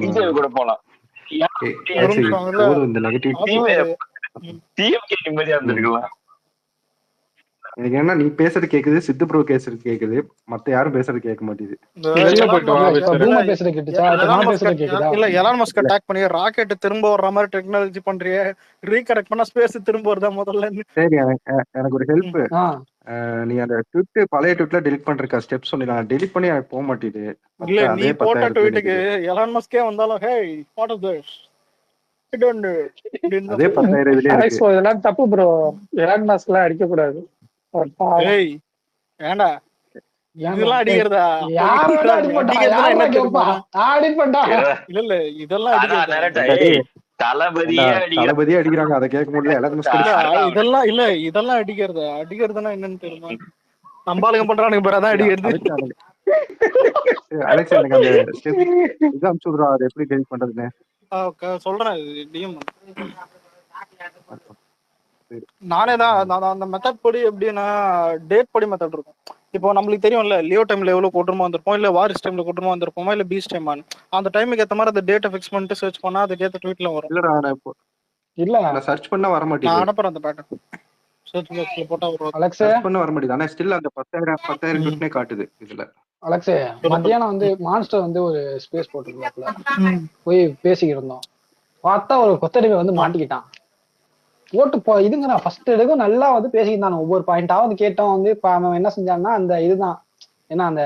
பிஜேபி கூட போனான், டிஎம்கே நிம்மதியா இருந்திருக்கலாம்.
எனக்கு என்ன நீ பேசுறது கேக்குது, சித்து ப்ரோ பேசுறது கேக்குது, மத்த யாரும் பேசுறது கேட்க மாட்டேங்குது.
இல்ல எலான் மஸ்க் அட்டாக் பண்ணி ராக்கெட் திரும்ப வர்ற மாதிரி டெக்னாலஜி பண்றியே, ரீகனெக்ட் பண்ணா ஸ்பேஸ் திரும்ப வருதா முதல்ல?
சரி எனக்கு ஒரு ஹெல்ப், நீ அந்த ட்வீட் பழைய ட்வீட்ல டெலிட் பண்றக்க ஸ்டெப் சொன்னி, நான் டெலிட் பண்ணி எனக்கு போக மாட்டேங்குது.
இல்ல நீ போட்ட ட்வீட்டுக்கு எலான் மஸ்கே வந்தாலும் ஹே வாட் இஸ் திஸ்
அதே 10,000 இதுலயே இருக்கு.
இதெல்லாம் தப்பு ப்ரோ, எலான் மஸ்க்லாம் அடிக்க கூடாது.
ஏண்டா இதெல்லாம் அடிக்கிறதா? இல்ல இதெல்லாம்
தளபதியே
அடிக்கிறாங்க, அதை கேட்க முடியல.
இதெல்லாம் இல்ல இதெல்லாம் அடிக்கிறதுனா என்னன்னு தெரியுமா? நம்பாளுங்க பண்றானுங்க பேர் அதான் அடிக்கிறது.
அலெக்ஸ் எனக்கு அந்த ஸ்டெப் இது அனுப்பிச்சு விடுறா, அதை எப்படி டெலிட் பண்றதுன்னு
சொல்றேன். நானே தான் அந்த மெத்தட் படி எப்படின்னா டேட் படி மெத்தட் இருக்கும். இப்போ நம்மளுக்கு தெரியும்ல லியோ டைம்ல எவ்வளவு கூட்டமா வந்திருப்போம், இல்ல வாரிஸ் டைம்ல கூட்டமா வந்திருப்போமா, இல்ல பீச் டைம், அந்த டைமுக்கு ஏற்ற மாதிரி அந்த டேட்டை ஃபிக்ஸ் பண்ணிட்டு சர்ச் பண்ணா அதுக்கு ஏற்ற ட்வீட்ல வரும்.
இல்லடா நான் இப்போ
இல்ல
நான் சர்ச் பண்ணா வர
நான்
மாட்டேங்குது.
அனுப்புறேன் அந்த பேட்டர்ன். சர்ச் பாக்ஸ்ல போட்டா ஒரு
அலெக்ஸ்
சர்ச் பண்ண வர மாட்டேங்குது. ஆனா ஸ்டில் அந்த 10,000
ம்.
கிரிப்ட்னே காட்டுது இதுல.
அலெக்ஸ்
சொல்லு சொல்லு.
மத்தியானம் வந்து மான்ஸ்டர் வந்து ஒரு ஸ்பேஸ் போட்டிருந்தாப்புல,
ம்.
போய் பேசிக்கிட்டு இருந்தோம். பார்த்தா ஒரு கொத்தடிமை வந்து
ஆ.
மாட்டிக்கிட்டான். போட்டு இதுங்க நான் ஃபர்ஸ்ட் எடுக்கும் நல்லா வந்து பேசிக்கிட்டான். ஒவ்வொரு பாயிண்டாவது கேட்டோம். வந்து இப்ப அவன் என்ன செஞ்சான்னா அந்த இதுதான் ஏன்னா அந்த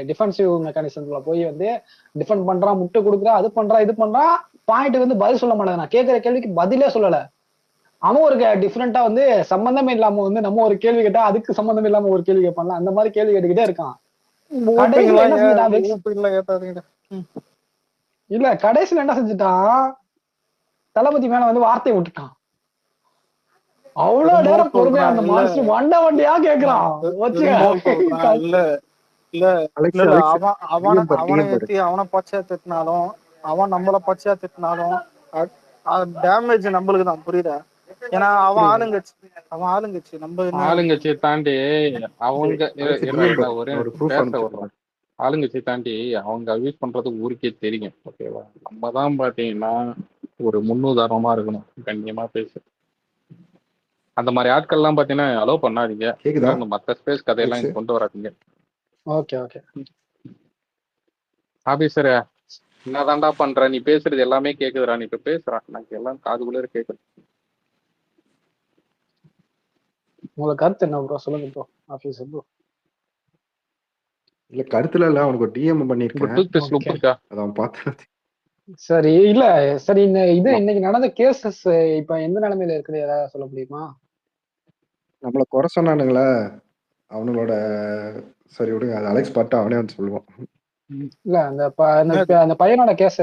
டிஃபென்சிவ் மெக்கானிசம்ல போய் வந்து டிஃபெண்ட் பண்றான், முட்டை கொடுக்குறான், அது பண்றான், இது பண்றான். பாயிண்ட் வந்து பதில் சொல்ல மாட்டேன். நான் கேட்கிற கேள்விக்கு பதிலே சொல்லல. அவன் ஒரு டிஃப்ரெண்டா வந்து சம்பந்தமே இல்லாம வந்து நம்ம ஒரு கேள்வி கேட்டா அதுக்கு சம்பந்தம் இல்லாம ஒரு கேள்வி கேட்பான்ல, அந்த மாதிரி கேள்வி கேட்டுக்கிட்டே இருக்கான். கடைசியில என்ன செஞ்சுட்டான்?
ஊப்பிங்கெல்லாம் ஏத்தாதீங்கடா. ம்.
இல்ல கடைசியில என்ன செஞ்சுட்டான்? தளபதி மேல வந்து வார்த்தையை விட்டுட்டான். அவ்வளவு நேரம் பொறுமையா அந்த மான்ஸ்டர் வண்டியா கேக்குறான்.
திரும்பவும் சொல்றேன். இல்ல இல்ல
அலெக்ஸ்
இல்ல
அலெக்ஸ்
அவனை
டிஎம் பாரு
அவனை
டிஎம் பாரு.
ஏத்தி அவனை பச்சையா திட்டினாலும் அவன் நம்மள பச்சையா திட்டினாலும் டேமேஜ் நம்மளுக்கு தான். புரியுதா? ஏன்னா அவன் ஆளுங்கட்சி நம்ம என்ன
ஆளுங்கட்சியை தாண்டி அவங்க
அலெக்ஸ்
இல்ல
டிஎம்
இல்ல
பாரு.
ஒரே
நான் ஒரு
நிமிஷம்
ப்ரூஃப்
பேச
அனுப்பிச்சிருக்கேன்.
விடுறேன். ஆளுங்கட்சியை தாண்டி அவங்க யூஸ் பண்றது ஊருக்கே தெரியும். ஓகேவா? நம்ம தான் பாத்தீங்கன்னா ஒரு முன்னுதாரணமா இருக்கணும். கண்ணியமா பேசு. அந்த மாதிரி ஆட்கள்லாம் பாத்தீங்கன்னா அலோவ் பண்ணாதீங்க.
கேக்குதா
இன்னொன்னு மத்த ஸ்பேஸ் கதையெல்லாம்
அலெக்ஸ்?
இங்க கொண்டு வராதீங்க.
Okay okay.
ஆபீசர் என்னதான்டா பண்ற? நீ பேசுறது எல்லாமே கேக்குதுடா. நீ இப்ப பேசுறான் எனக்கு எல்லாம் காதுக்குள்ளே கேக்குது.
உங்களுக்கு கருத்து என்ன ப்ரோ? சொல்லுங்க ப்ரோ. Officer bro.
இல்ல கருத்துல இல்ல, அவனுக்கு ஒரு டிஎம்
உங்க
பண்ணிருக்கேன்.
டூத் பேஸ்ட் லுக் இருக்கா?
அதான் பார்த்தேன்.
சரி இல்ல சரி இந்த இது இன்னைக்கு நடந்த கேசஸ் இப்ப எந்த நிலைமையில இருக்குது ஏதாவது சொல்ல முடியுமா?
நம்மள குறை சொன்னானுங்களே அவனுங்களோட. சரி விடுங்க, அது அலெக்ஸ் பாட்டா அவனே வந்து சொல்லுவான்.
இல்ல அந்த பையனோட கேஸ்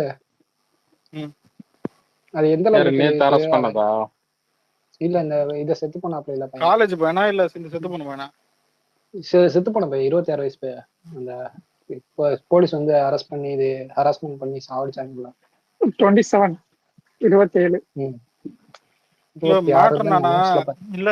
அது எந்த
யாரு
அளவுக்கு
நேத்து அரெஸ்ட் பண்ணதா?
இல்ல இந்த இத செத்து போனாப்ல இல்ல பையன்.
காலேஜ் பையனா இல்ல செத்து போன பையனா?
செத்து போன பையன் 26 வயசு பையன். அந்த போலீஸ் வந்து அரெஸ்ட் பண்ணி இது ஹராஸ்மெண்ட் பண்ணி சாவடிச்சாங்கல்ல.
27
இல்ல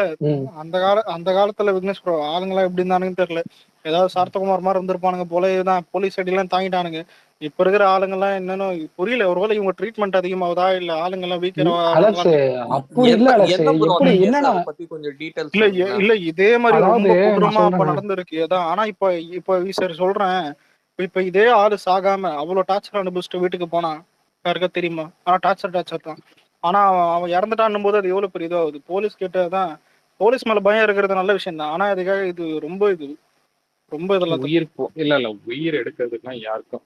அந்த காலத்துல விக்னேஷ் ப்ரோ ஆளுங்கெல்லாம் எப்படி இருந்தானுன்னு தெரியல. ஏதாவது சார்த்தகுமார் மாதிரி இருந்திருப்பானுங்க போல. இதுதான் போலீஸ் அடியெல்லாம் தாங்கிட்டானுங்க. இப்ப இருக்கிற ஆளுங்க எல்லாம் என்னன்னு புரியல. ஒருவேளை இவங்க ட்ரீட்மெண்ட் அதிகமாகுதா இல்ல ஆளுங்க எல்லாம் வீக்கரா? இல்ல இதே மாதிரி ரொம்ப கொடூரமா அப்ப நடந்திருக்கு. அதான். ஆனா இப்ப சரி சொல்றேன், இப்ப இதே ஆளு சாகாம அவ்வளவு டார்ச்சர் அனுபவிச்சுட்டு வீட்டுக்கு போனா யாருக்கா தெரியுமா? ஆனா டார்ச்சர் தான். ஆனா அவன் இறந்துட்டான்னும் போது அது எவ்வளவு பெரிய இதுவாகுது. போலீஸ் கிட்டதான் போலீஸ் மேல பயம் இருக்கிறது நல்ல விஷயம் தான். ஆனா இதுக்காக இது ரொம்ப இதெல்லாம்
உயிர் இல்ல உயிர் எடுக்கிறதுக்குலாம் யாருக்கும்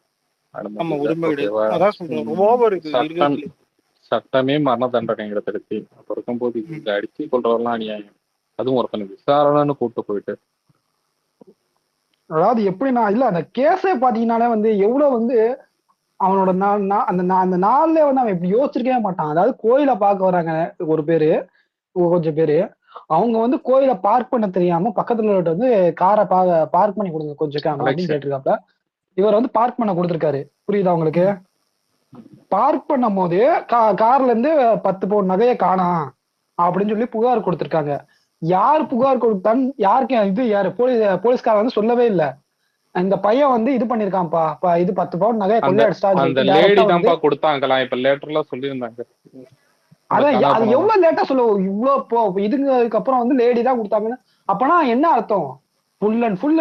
நம்ம உரிமை கிடையாது. அதான் சொல்றேன், ஓவர் இது.
சட்டமே மரண தண்டனை எடுத்துருச்சு. அப்ப இருக்கும்போது இங்க அடிச்சு கொள்றதெல்லாம் அநியாயம். அதுவும் ஒருத்தனை விசாரணைன்னு கூப்பிட்டு போயிட்டு.
அதாவது எப்படின்னா இல்ல அந்த கேஸே பாத்தீங்கன்னாலே வந்து எவ்வளவு வந்து அவனோட அந்த நாள்ல வந்து அவன் இப்படி யோசிச்சிருக்கவே மாட்டான். அதாவது கோயில பார்க்க வராங்க ஒரு பேரு, கொஞ்சம் பேரு. அவங்க வந்து கோயில பார்க் பண்ண தெரியாம பக்கத்துல வந்து காரை பார்க் பண்ணி கொடுங்க கொஞ்சம் அப்படின்னு கேட்டிருக்காப்ல. இவர் வந்து பார்க் பண்ண கொடுத்துருக்காரு. புரியுதா உங்களுக்கு? பார்க் பண்ணும் போது கார்ல இருந்து 10 பவுன் நகையை காணாம் அப்படின்னு சொல்லி புகார் கொடுத்திருக்காங்க. யார் புகார் கொடுத்தான்? யாருக்கு யாரு போலீஸ்காரன் வந்து சொல்லவே இல்லை. இந்த பையன் வந்து இது பண்ணிருக்கான்ப்பா, இது 10 பவுன் நகையை கொள்ளையடிச்சிட்டாங்க
கொடுத்தாங்களாம். இப்ப லேட்டர்லாம் சொல்லியிருந்தாங்க.
அதான் அது எவ்வளவு லேட்டா சொல்லுவோம். இவ்வளவு இதுக்கு அப்புறம் வந்து லேடி தான் கொடுத்தாங்கன்னு அப்பனா என்ன அர்த்தம்? ஃபுல் அண்ட் ஃபுல்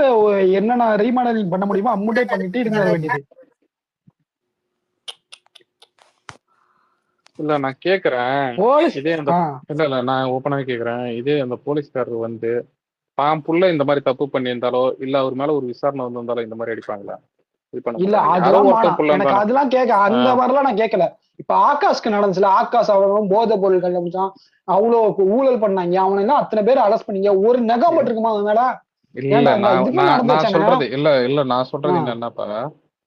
என்னென்ன ரீமாடலிங் பண்ண முடியுமோ அம்முட்டே பண்ணிட்டு இருக்க வேண்டியது.
இல்ல நான் கேக்குறேன், இதே அந்த இல்ல நான் ஓப்பனாவே கேக்குறேன், இதே அந்த போலீஸ்காரர் வந்து தான் புள்ள இந்த மாதிரி தப்பு பண்ணியிருந்தாலோ இல்ல அவர் மேல ஒரு விசாரணை வந்திருந்தாலோ இந்த மாதிரி அடிப்பாங்களா?
இல்ல எனக்கு அதெல்லாம் கேட்க அந்த மாதிரிலாம் நான் கேட்கல. இப்ப ஆகாஷ்க்கு நடந்துச்சுல, ஆகாஷ் அவனும் போதை பொருள் கண்டுபிடிச்சான், அவ்வளவு ஊழல் பண்ணாங்க. அவனை எல்லாம் அத்தனை பேர் அரெஸ்ட் பண்ணீங்க, ஒரு நகை பட்டிருக்குமா அவன் மேல?
இல்ல நான் சொல்றது இல்ல நான் சொல்றது என்னன்னாப்பா,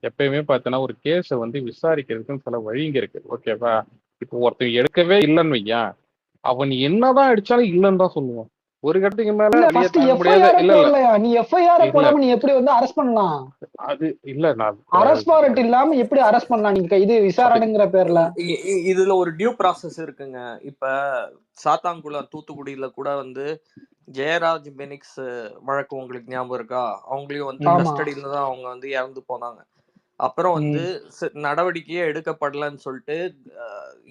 எப்பயுமே பாத்தீங்கன்னா ஒரு கேஸ வந்து விசாரிக்கிறதுக்கு சில வழிங்க இருக்கு. ஓகேவா? இப்போ ஒருத்தன் எடுக்கவே இல்லைன்னு வையா, அவன் என்னதான் அடிச்சாலும் இல்லன்னு தான் சொல்லுவான். ஒரு கட்டத்துக்கு மேல
நீ எஃப்ஐஆர் போடாம நீ எப்படி வந்து அரெஸ்ட் பண்ணலாம்?
அது இல்ல நான்
அரெஸ்ட் வாரண்ட் இல்லாம எப்படி அரெஸ்ட் பண்ணலாம் நீங்க இது விசாரணைங்கிற பேர்ல?
இதுல ஒரு டியூ ப்ராசஸ் இருக்குங்க. இப்ப சாத்தான்குளம் தூத்துக்குடியில கூட வந்து ஜெயராஜ் பெனிக்ஸ் வழக்கு உங்களுக்கு ஞாபகம் இருக்கா? அவங்களையும் வந்து கஸ்டடியில தான் அவங்க வந்து இறந்து போனாங்க. அப்புறம் வந்து நடவடிக்கையே எடுக்கப்படலன்னு சொல்லிட்டு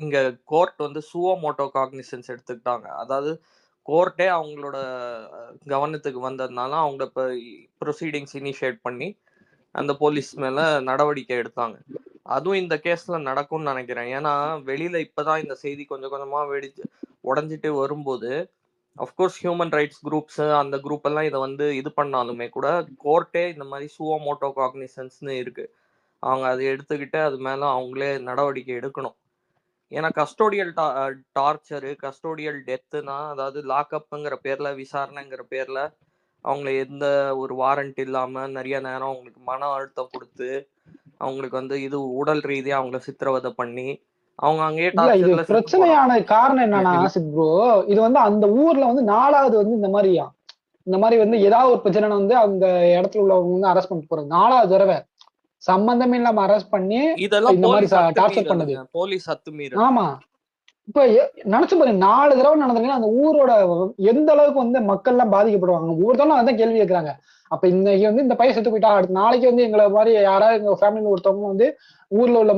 இங்க கோர்ட் வந்து சுவோ மோட்டோ காக்னிசன்ஸ் எடுத்துக்கிட்டாங்க. அதாவது கோர்ட்டே அவங்களோட கவனத்துக்கு வந்ததுனால அவங்க இப்போ ப்ரொசீடிங்ஸ் இனிஷியேட் பண்ணி அந்த போலீஸ் மேல நடவடிக்கை எடுத்தாங்க. அதுவும் இந்த கேஸ்ல நடக்கும்னு நினைக்கிறேன். ஏன்னா வெளியில இப்பதான் இந்த செய்தி கொஞ்சம் கொஞ்சமா உடஞ்சிட்டு வரும்போது அஃப்கோர்ஸ் ஹியூமன் ரைட்ஸ் குரூப்ஸ் அந்த குரூப் எல்லாம் இதை வந்து இது பண்ணாலுமே கூட கோர்ட்டே இந்த மாதிரி சுவோ மோட்டோ காக்னிசன்ஸ்னு இருக்கு. அவங்க அதை எடுத்துக்கிட்டு அது மேல அவங்களே நடவடிக்கை எடுக்கணும். ஏன்னா கஸ்டோடியல் டார்ச்சரு, கஸ்டோடியல் டெத்துனா, அதாவது லாக்அப்புங்கிற பேர்ல, விசாரணைங்கிற பேர்ல அவங்கள எந்த ஒரு வாரண்ட் இல்லாம நிறைய நேரம் அவங்களுக்கு மன அழுத்தம் கொடுத்து அவங்களுக்கு வந்து இது உடல் ரீதியா அவங்கள சித்திரவதை பண்ணி அவங்க அங்கேயே
இல்ல இது
டார்ச்சர்ல
பிரச்சனையான காரணம் என்னன்னா ப்ரோ, இது வந்து அந்த ஊர்ல வந்து 4வது வந்து இந்த மாதிரி வந்து ஏதாவது ஒரு பிரச்சனை வந்து அந்த இடத்துல உள்ளவங்க வந்து அரெஸ்ட் பண்ணிட்டு போறது 4வது தடவை சம்பந்தமே இல்லாம அரெஸ்ட் பண்ணி
இதெல்லாம்
இந்த மாதிரி
போலீஸ்
டார்ச்சர் பண்ணது.
அத்துமீறல், போலீஸ் அத்துமீறல்.
ஆமா, இப்ப நினைச்சு பாருங்க 4 தடவை நடந்தீங்கன்னா அந்த ஊரோட எந்த அளவுக்கு வந்து மக்கள் எல்லாம் பாதிக்கப்படுவாங்க. ஒவ்வொருத்தரும் அதான் கேள்வி கேட்கறாங்க. அப்ப இன்னைக்கு வந்து இந்த பையன் செத்து போயிட்டா, அடுத்த நாளைக்கு வந்து எங்களை மாதிரி யாராவது எங்க ஃபேமிலியில ஒருத்தவங்க வந்து ஊர்ல உள்ள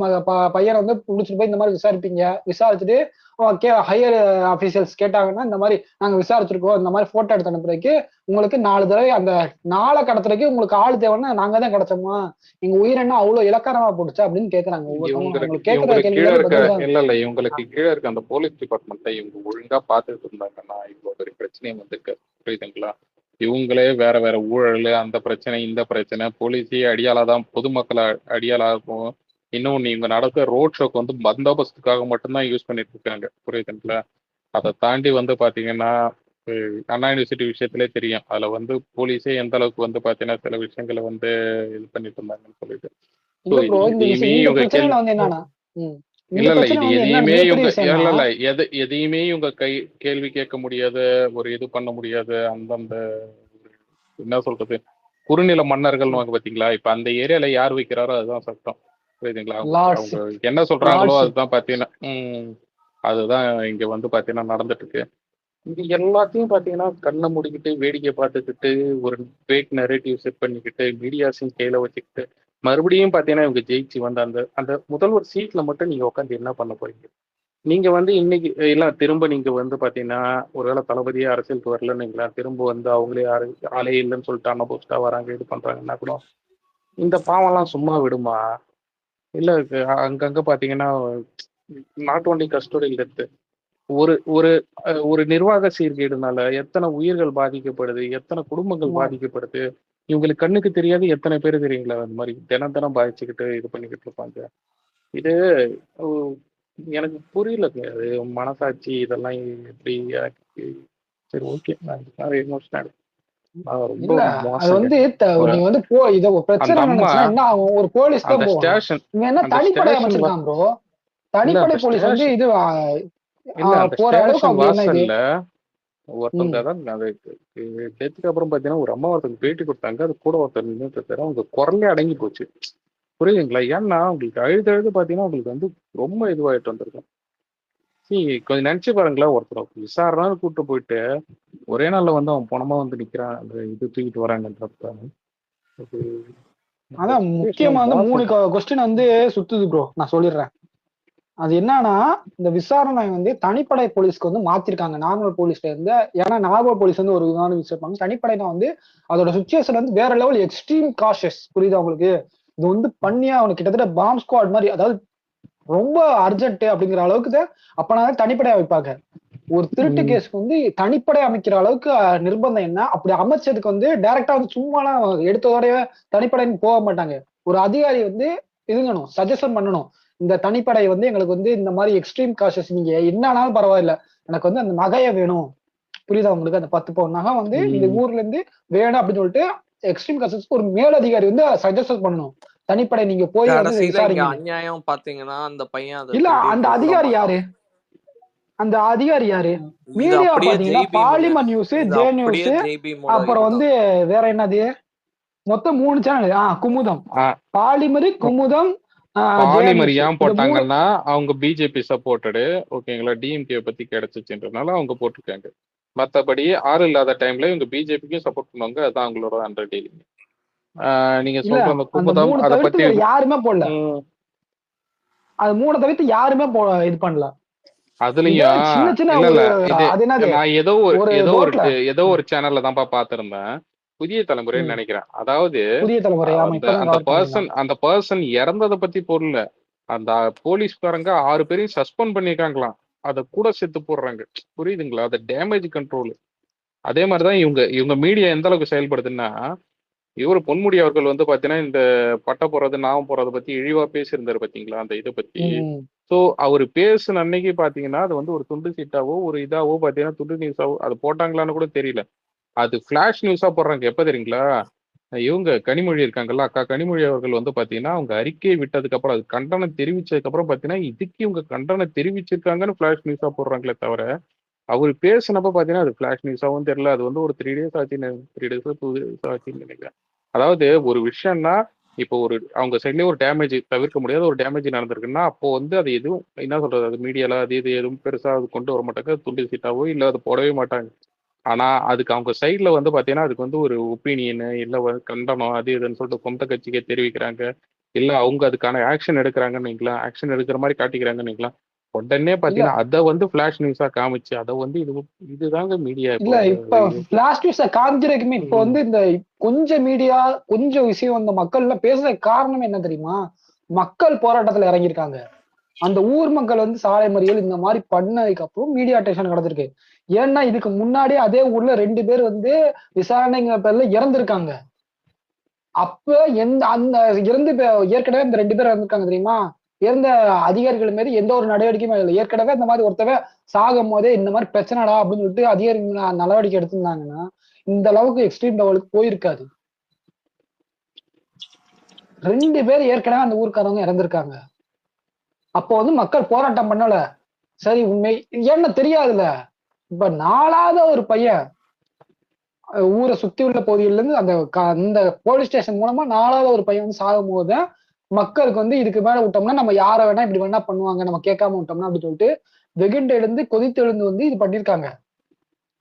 பையனை வந்து பிடிச்சிட்டு போய் இந்த மாதிரி விசாரிப்பீங்க. விசாரிச்சுட்டு ஹையர் ஆபீசியல்ஸ் கேட்டாங்கன்னா இந்த மாதிரி நாங்க விசாரிச்சிருக்கோம், இந்த மாதிரி போட்டோ எடுத்து அனுப்புறதுக்கு உங்களுக்கு 4 தடவை அந்த நாளை கடத்துறதுக்கு உங்களுக்கு ஆள் தேவைன்னா நாங்க தான் கிடைச்சோமா, எங்க உயிரென்ன அவ்வளவு இலக்காரமா போட்டுச்சு அப்படின்னு கேக்குறாங்க.
இவங்களுக்கு கீழே இருக்க அந்த போலீஸ் டிபார்ட்மெண்ட்டை இவங்க ஒழுங்கா பாத்துட்டு இருந்தாங்கன்னா இவ்வளவு பெரிய பிரச்சனையும் வந்திருக்கு. புரியுதுங்களா? இவங்களே வேற வேற ஊழல், அந்த பிரச்சனை இந்த பிரச்சனை, போலீஸே அடியாளாதான் பொதுமக்களை அடியாளா இருக்கும். இன்னொன்னு இவங்க நடக்கிற ரோட் ஷோக்கு வந்து பந்தோபஸ்துக்காக மட்டும்தான் யூஸ் பண்ணிட்டு இருக்காங்க. புரியுதுங்களா? அதை தாண்டி வந்து பாத்தீங்கன்னா அண்ணா யூனிவர்சிட்டி விஷயத்திலே தெரியும். அதுல வந்து போலீஸே எந்த அளவுக்கு வந்து பாத்தீங்கன்னா சில விஷயங்களை வந்து இது பண்ணிட்டு இருந்தாங்கன்னு சொல்லிட்டு எதையுமே இவங்க கேள்வி கேட்க முடியாத ஒரு இது பண்ண முடியாது. அந்தந்த என்ன சொல்றது குறுநில மன்னர்கள் பாத்தீங்களா, இப்ப அந்த ஏரியால யார் வைக்கிறாரோ அதுதான் சட்டம். புரியுதுங்களா? அவங்க என்ன சொல்றாங்களோ அதுதான் பாத்தீங்கன்னா அதுதான் இங்க வந்து பாத்தீங்கன்னா நடந்துட்டு இருக்கு. இங்க எல்லாத்தையும் பாத்தீங்கன்னா கண்ணை மூடிக்கிட்டு வேடிக்கை பார்த்துக்கிட்டு ஒரு ஃபேக் நரேட்டிவ் செட் பண்ணிக்கிட்டு மீடியாஸையும் கையில வச்சுக்கிட்டு மறுபடியும் பாத்தீங்கன்னா இவங்க ஜெயிச்சு வந்து அந்த முதல்வர் சீட்ல மட்டும் நீங்க உட்காந்து என்ன பண்ண போறீங்க? நீங்க வந்து இன்னைக்கு எல்லாம் திரும்ப நீங்க வந்து பாத்தீங்கன்னா ஒருவேளை தளபதியே அரசியலுக்கு வரலன்னு திரும்ப வந்து அவங்களே ஆளே இல்லைன்னு சொல்லிட்டு அன்னபோஸ்டா வராங்க இது பண்றாங்கன்னா கூட இந்த பாவம்லாம் சும்மா விடுமா? இல்ல அங்கங்க பாத்தீங்கன்னா நாட் ஓன்லி கஸ்டோடியல் டெத், ஒரு ஒரு ஒரு நிர்வாக சீர்கேடுனால எத்தனை உயிர்கள் பாதிக்கப்படுது, எத்தனை குடும்பங்கள் பாதிக்கப்படுது, இவங்களுக்கு கண்ணுக்கு தெரியாது. எத்தனை பேர் தெரியுங்களா அந்த மாதிரி தினம் தினம் பாதிச்சுக்கிட்டு இது பண்ணிக்கிட்டு இருப்பாங்க. இது எனக்கு புரியலங்க. அது மனசாட்சி இதெல்லாம் எப்படி சரி ஓகே நான் எமோஷனல்
அது வந்து நீங்க வந்து இத பிரச்சனை நினைச்சா என்ன ஆகும்? ஒரு போலீஸ் தான் போவான். இவன் என்ன தனிப்படை அமைச்சிருக்கான் ப்ரோ? தனிப்படை போலீஸ் வந்து இது போற அளவுக்கு அப்படி என்ன இது?
ஒருத்தவங்க தான் டெத்துக்கு அப்புறம் பாத்தீங்கன்னா ஒரு அம்மா ஒருத்தவங்க பேட்டி கொடுத்தாங்க. அது கூட ஒருத்தர் நின்று அவங்க குரலே அடங்கி போச்சு. புரியுதுங்களா? ஏன்னா உங்களுக்கு அழுது பாத்தீங்கன்னா உங்களுக்கு வந்து ரொம்ப இதுவாயிட்டு வந்திருக்கும். கொஞ்சம் நினைச்சு பாருங்களேன், ஒருத்தர் விசாரணை கூப்பிட்டு போயிட்டு ஒரே நாள்ல வந்து அவன் பணமா வந்து நிக்கிறான், அந்த இது தூக்கிட்டு வராங்கன்றப்ப
அதான் முக்கியமா வந்து 3 கொஸ்டின் வந்து சுத்துது ப்ரோ. நான் சொல்லிடுறேன். அது என்னன்னா, இந்த விசாரணை வந்து தனிப்படை போலீஸ்க்கு வந்து மாத்திருக்காங்க நார்மல் போலீஸ்ல இருந்து. ஏன்னா நார்மல் போலீஸ் வந்து ஒரு விதமான விசாரிப்பாங்க, தனிப்படைனா வந்து அதோட சுச்சுவேஷன் வந்து வேற லெவல் எக்ஸ்ட்ரீம் காஷியஸ். புரியுது அவங்களுக்கு? இது வந்து பண்ணியா அவனுக்கு கிட்டத்தட்ட பாம்ப் ஸ்குவாட் மாதிரி, அதாவது ரொம்ப அர்ஜென்ட் அப்படிங்கிற அளவுக்கு தான் அப்பனால தனிப்படையா வைப்பாங்க. ஒரு திருட்டு கேஸ்க்கு வந்து தனிப்படை அமைக்கிற அளவுக்கு நிர்பந்தம் என்ன? அப்படி அமைச்சதுக்கு வந்து டைரக்டா வந்து சும்மாலாம் எடுத்ததோடய தனிப்படைன்னு போக மாட்டாங்க. ஒரு அதிகாரி வந்து இதுங்கணும், சஜஷன் பண்ணணும். இந்த தனிப்படை வந்து எங்களுக்கு வந்து இந்த மாதிரி எக்ஸ்ட்ரீம் காஷஸ், நீங்க என்னன்னாலும் பரவாயில்ல, எனக்கு வந்து அந்த நகையை வேணும். புரியுதா உங்களுக்கு? அந்த 10 பவுன் நகை வந்து இந்த ஊர்ல இருந்து வேணும் அப்படின்னு சொல்லிட்டு எக்ஸ்ட்ரீம் காஷஸ் ஒரு மேலதிகாரி வந்து சஜஷன் பண்ணணும். தனிப்படை நீங்க போய் வந்து விசாரிங்க.
அநியாயம் பாத்தீங்கன்னா அந்த பையன்
இல்ல, அந்த அதிகாரி யாரு? அந்த அதிகாரி யாரு? மீடியா பாத்தீங்கன்னா பாலிமர் நியூஸ், ஜே நியூஸ், அப்புறம் வந்து வேற என்னது, மொத்தம் 3 சேனல். குமுதம், பாலிமர், குமுதம்.
பாலிமர் ஏன் போட்டாங்கன்னா அவங்க பிஜேபி சப்போர்ட்டடு, ஓகேங்களா, டிஎம்கே பத்தி கிடைச்சிச்சுன்றதுனால அவங்க போட்டிருக்காங்க. மற்றபடி ஆறு இல்லாத டைம்ல இவங்க பிஜேபிக்கும் சப்போர்ட் பண்ணுவாங்க. அதுதான் அவங்களோட அண்டர்டேக்கிங். நீங்க
இல்ல
சொல்ற அந்த
அந்த
குமுதம்
3
அத
தவிர்த்து
பத்தி
வேற யாருமே போடல.
ம்,
அது 3 தவிர்த்து யாருமே இது பண்ணல. இதே
அதுலயும்
சின்ன சின்ன
இல்ல
ஒரு
இது
அது என்னது
நான்
ஒரு ரோட்ல
ஏதோ ஒரு சேனல்ல தான்ப்பா பார்த்திருந்தேன். புதிய தலைமுறைன்னு நினைக்கிறேன். அதாவது
புதிய தலைமுறை. ஆமா,
அந்த
இப்பதான் கவர் பண்ணீங்களா?
அந்த பர்சன் இறந்ததை பத்தி பொருள்ல அந்த போலீஸ்காரங்க 6 பேரையும் சஸ்பெண்ட் பண்ணிருக்காங்களாம். அத கூட செத்து போடுறாங்க. புரியுதுங்களா? அது டேமேஜ் கண்ட்ரோல். அதே மாதிரிதான் இவங்க மீடியா எந்த அளவுக்கு செயல்படுதுன்னா, இவரு பொன்முடி அவர்கள் வந்து பாத்தீங்கன்னா இந்த பட்ட போறது நாம போறதை பத்தி இழிவா பேசியிருந்தாரு பாத்தீங்களா, அந்த இதை பத்தி. ஸோ அவர் பேசுன அன்னைக்கு பாத்தீங்கன்னா அது வந்து ஒரு துண்டு சீட்டாவோ ஒரு இதாவோ பாத்தீங்கன்னா துண்டு நியூஸாவோ அது போட்டாங்களான்னு கூட தெரியல. அது ஃபிளாஷ் நியூஸா போடுறாங்க. எப்ப தெரியுங்களா? இவங்க கனிமொழி இருக்காங்கல்ல, அக்கா கனிமொழி அவர்கள் வந்து பாத்தீங்கன்னா அவங்க அறிக்கையை விட்டதுக்கு அப்புறம் அது கண்டனம் தெரிவிச்சதுக்கு அப்புறம் பாத்தீங்கன்னா இதுக்கு இவங்க கண்டனம் தெரிவிச்சிருக்காங்கன்னு ஃபிளாஷ் நியூஸா போடுறாங்களே தவிர அவர் பேசினப்ப பாத்தீங்கன்னா அது ஃபிளாஷ் நியூஸாவும் தெரியல. அது வந்து ஒரு 3 days ஆச்சுன்னு 3 days 2 days ஆச்சுன்னு நினைக்கிறேன். அதாவது ஒரு விஷயம்னா இப்போ அவங்க சைட்லயே ஒரு டேமேஜ் தவிர்க்க முடியாத ஒரு டேமேஜ் நடந்திருக்குன்னா அப்போ வந்து அது எதுவும் என்ன சொல்றது, அது மீடியால அது இது எதுவும் பெருசா அது கொண்டு வர மாட்டாங்க. துண்டு சீட்டாவோ இல்ல அது போடவே மாட்டாங்க. ஆனா அதுக்கு அவங்க சைட்ல வந்து பாத்தீங்கன்னா அதுக்கு வந்து ஒரு ஒப்பீனியன் இல்ல கண்டனம் அது இதுன்னு சொல்லிட்டு சொந்த கட்சிக்கே தெரிவிக்கிறாங்க. இல்ல அவங்க அதுக்கான ஆக்ஷன் எடுக்கிறாங்கன்னு வைக்கலாம், ஆக்ஷன் எடுக்கிற மாதிரி காட்டிக்கிறாங்கன்னு வைக்கலாம். உடனே பாத்தீங்கன்னா அதை வந்து பிளாஷ் நியூஸா காமிச்சு அதை வந்து இதுதாங்க மீடியா
இல்ல இப்ப பிளாஷ் நியூஸ காமிக்கிறதுக்குமே இப்ப வந்து இந்த கொஞ்சம் மீடியா கொஞ்சம் விஷயம் அந்த மக்கள் எல்லாம் பேசுறதுக்கு காரணம் என்ன தெரியுமா? மக்கள் போராட்டத்துல இறங்கியிருக்காங்க. அந்த ஊர் மக்கள் வந்து சாலை மறியல் இந்த மாதிரி பண்ணதுக்கு அப்புறம் மீடியா அட்டென்ஷன் நடந்திருக்கு. ஏன்னா இதுக்கு முன்னாடி அதே ஊர்ல 2 பேர் வந்து விசாரணைங்கிற பேர்ல இறந்திருக்காங்க. அப்ப அந்த ஏற்கனவே இந்த 2 பேர் இறந்திருக்காங்க தெரியுமா? இறந்த அதிகாரிகள் மீது எந்த ஒரு நடவடிக்கையுமே இல்லை. ஏற்கனவே இந்த மாதிரி ஒருத்தவன் சாகும் போதே இந்த மாதிரி பிரச்சனைடா அப்படின்னு சொல்லிட்டு அதிகாரிகள் நடவடிக்கை எடுத்திருந்தாங்கன்னா இந்த அளவுக்கு எக்ஸ்ட்ரீம் லெவலுக்கு போயிருக்காது. 2 பேர் ஏற்கனவே அந்த ஊருக்காரவங்க இறந்திருக்காங்க. அப்போ வந்து மக்கள் போராட்டம் பண்ணல. சரி உண்மை என்ன தெரியாதுல்ல. இப்ப 4வது ஒரு பையன் ஊரை சுத்தி உள்ள பகுதியில இருந்து அந்த போலீஸ் ஸ்டேஷன் மூலமா 4வது ஒரு பையன் வந்து சாகும் போது மக்களுக்கு வந்து இதுக்கு மேல விட்டோம்னா நம்ம யாரை வேணா இப்படி வேணா பண்ணுவாங்க, நம்ம கேட்காம விட்டோம்னா அப்படின்னு சொல்லிட்டு வெகுண்டு எழுந்து கொதித்தெழுந்து வந்து இது பண்ணிருக்காங்க.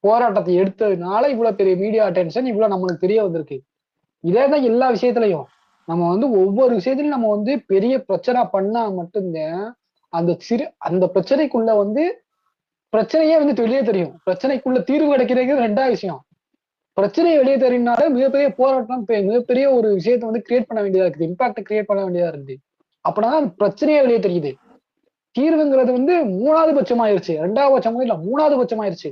போராட்டத்தை எடுத்ததுனால இவ்வளவு பெரிய மீடியா அட்டென்ஷன் இவ்வளவு நம்மளுக்கு தெரிய வந்திருக்கு. இதேதான் எல்லா விஷயத்திலையும் நம்ம வந்து ஒவ்வொரு விஷயத்திலையும் நம்ம வந்து பெரிய பிரச்சனை பண்ணா மட்டும்தான் அந்த பிரச்சனைக்குள்ள வந்து பிரச்சனையே வந்து வெளியே தெரியும். பிரச்சனைக்குள்ள தீர்வு கிடைக்கிறது 2வது விஷயம். பிரச்சனையை வெளியே தெரியினாலே மிகப்பெரிய போராட்டம் மிகப்பெரிய ஒரு விஷயத்தை வந்து கிரியேட் பண்ண வேண்டியதா இருக்குது, இம்பாக்ட் கிரியேட் பண்ண வேண்டியதா இருந்து அப்படின்னா பிரச்சனையே வெளியே தெரியுது. தீர்வுங்கிறது வந்து 3வது பட்சமாயிருச்சு, 2வது பட்சமும் இல்ல 3வது பட்சமாயிருச்சு.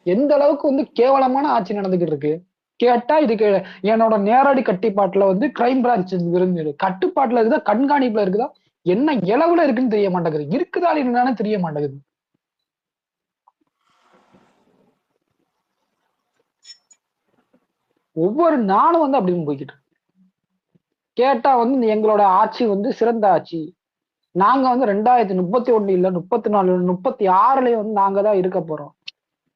எந்த அளவுக்கு வந்து கேவலமான ஆட்சி நடந்துகிட்டு இருக்கு கேட்டா இதுக்கு என்னோட நேரடி கட்டுப்பாட்டுல வந்து கிரைம் பிரான்ச் இருந்தது, கட்டுப்பாட்டுல இருக்குதா கண்காணிப்புல இருக்குதா என்ன இளவுல இருக்குன்னு தெரிய மாட்டேங்குது, இருக்குதா என்னன்னு தெரிய மாட்டேங்குது. ஒவ்வொரு நாளும் வந்து அப்படின்னு போய்கிட்டு கேட்டா வந்து எங்களோட ஆட்சி வந்து சிறந்த ஆட்சி, நாங்க வந்து 2031 இல்ல 34 36 வந்து நாங்க தான் இருக்க போறோம்.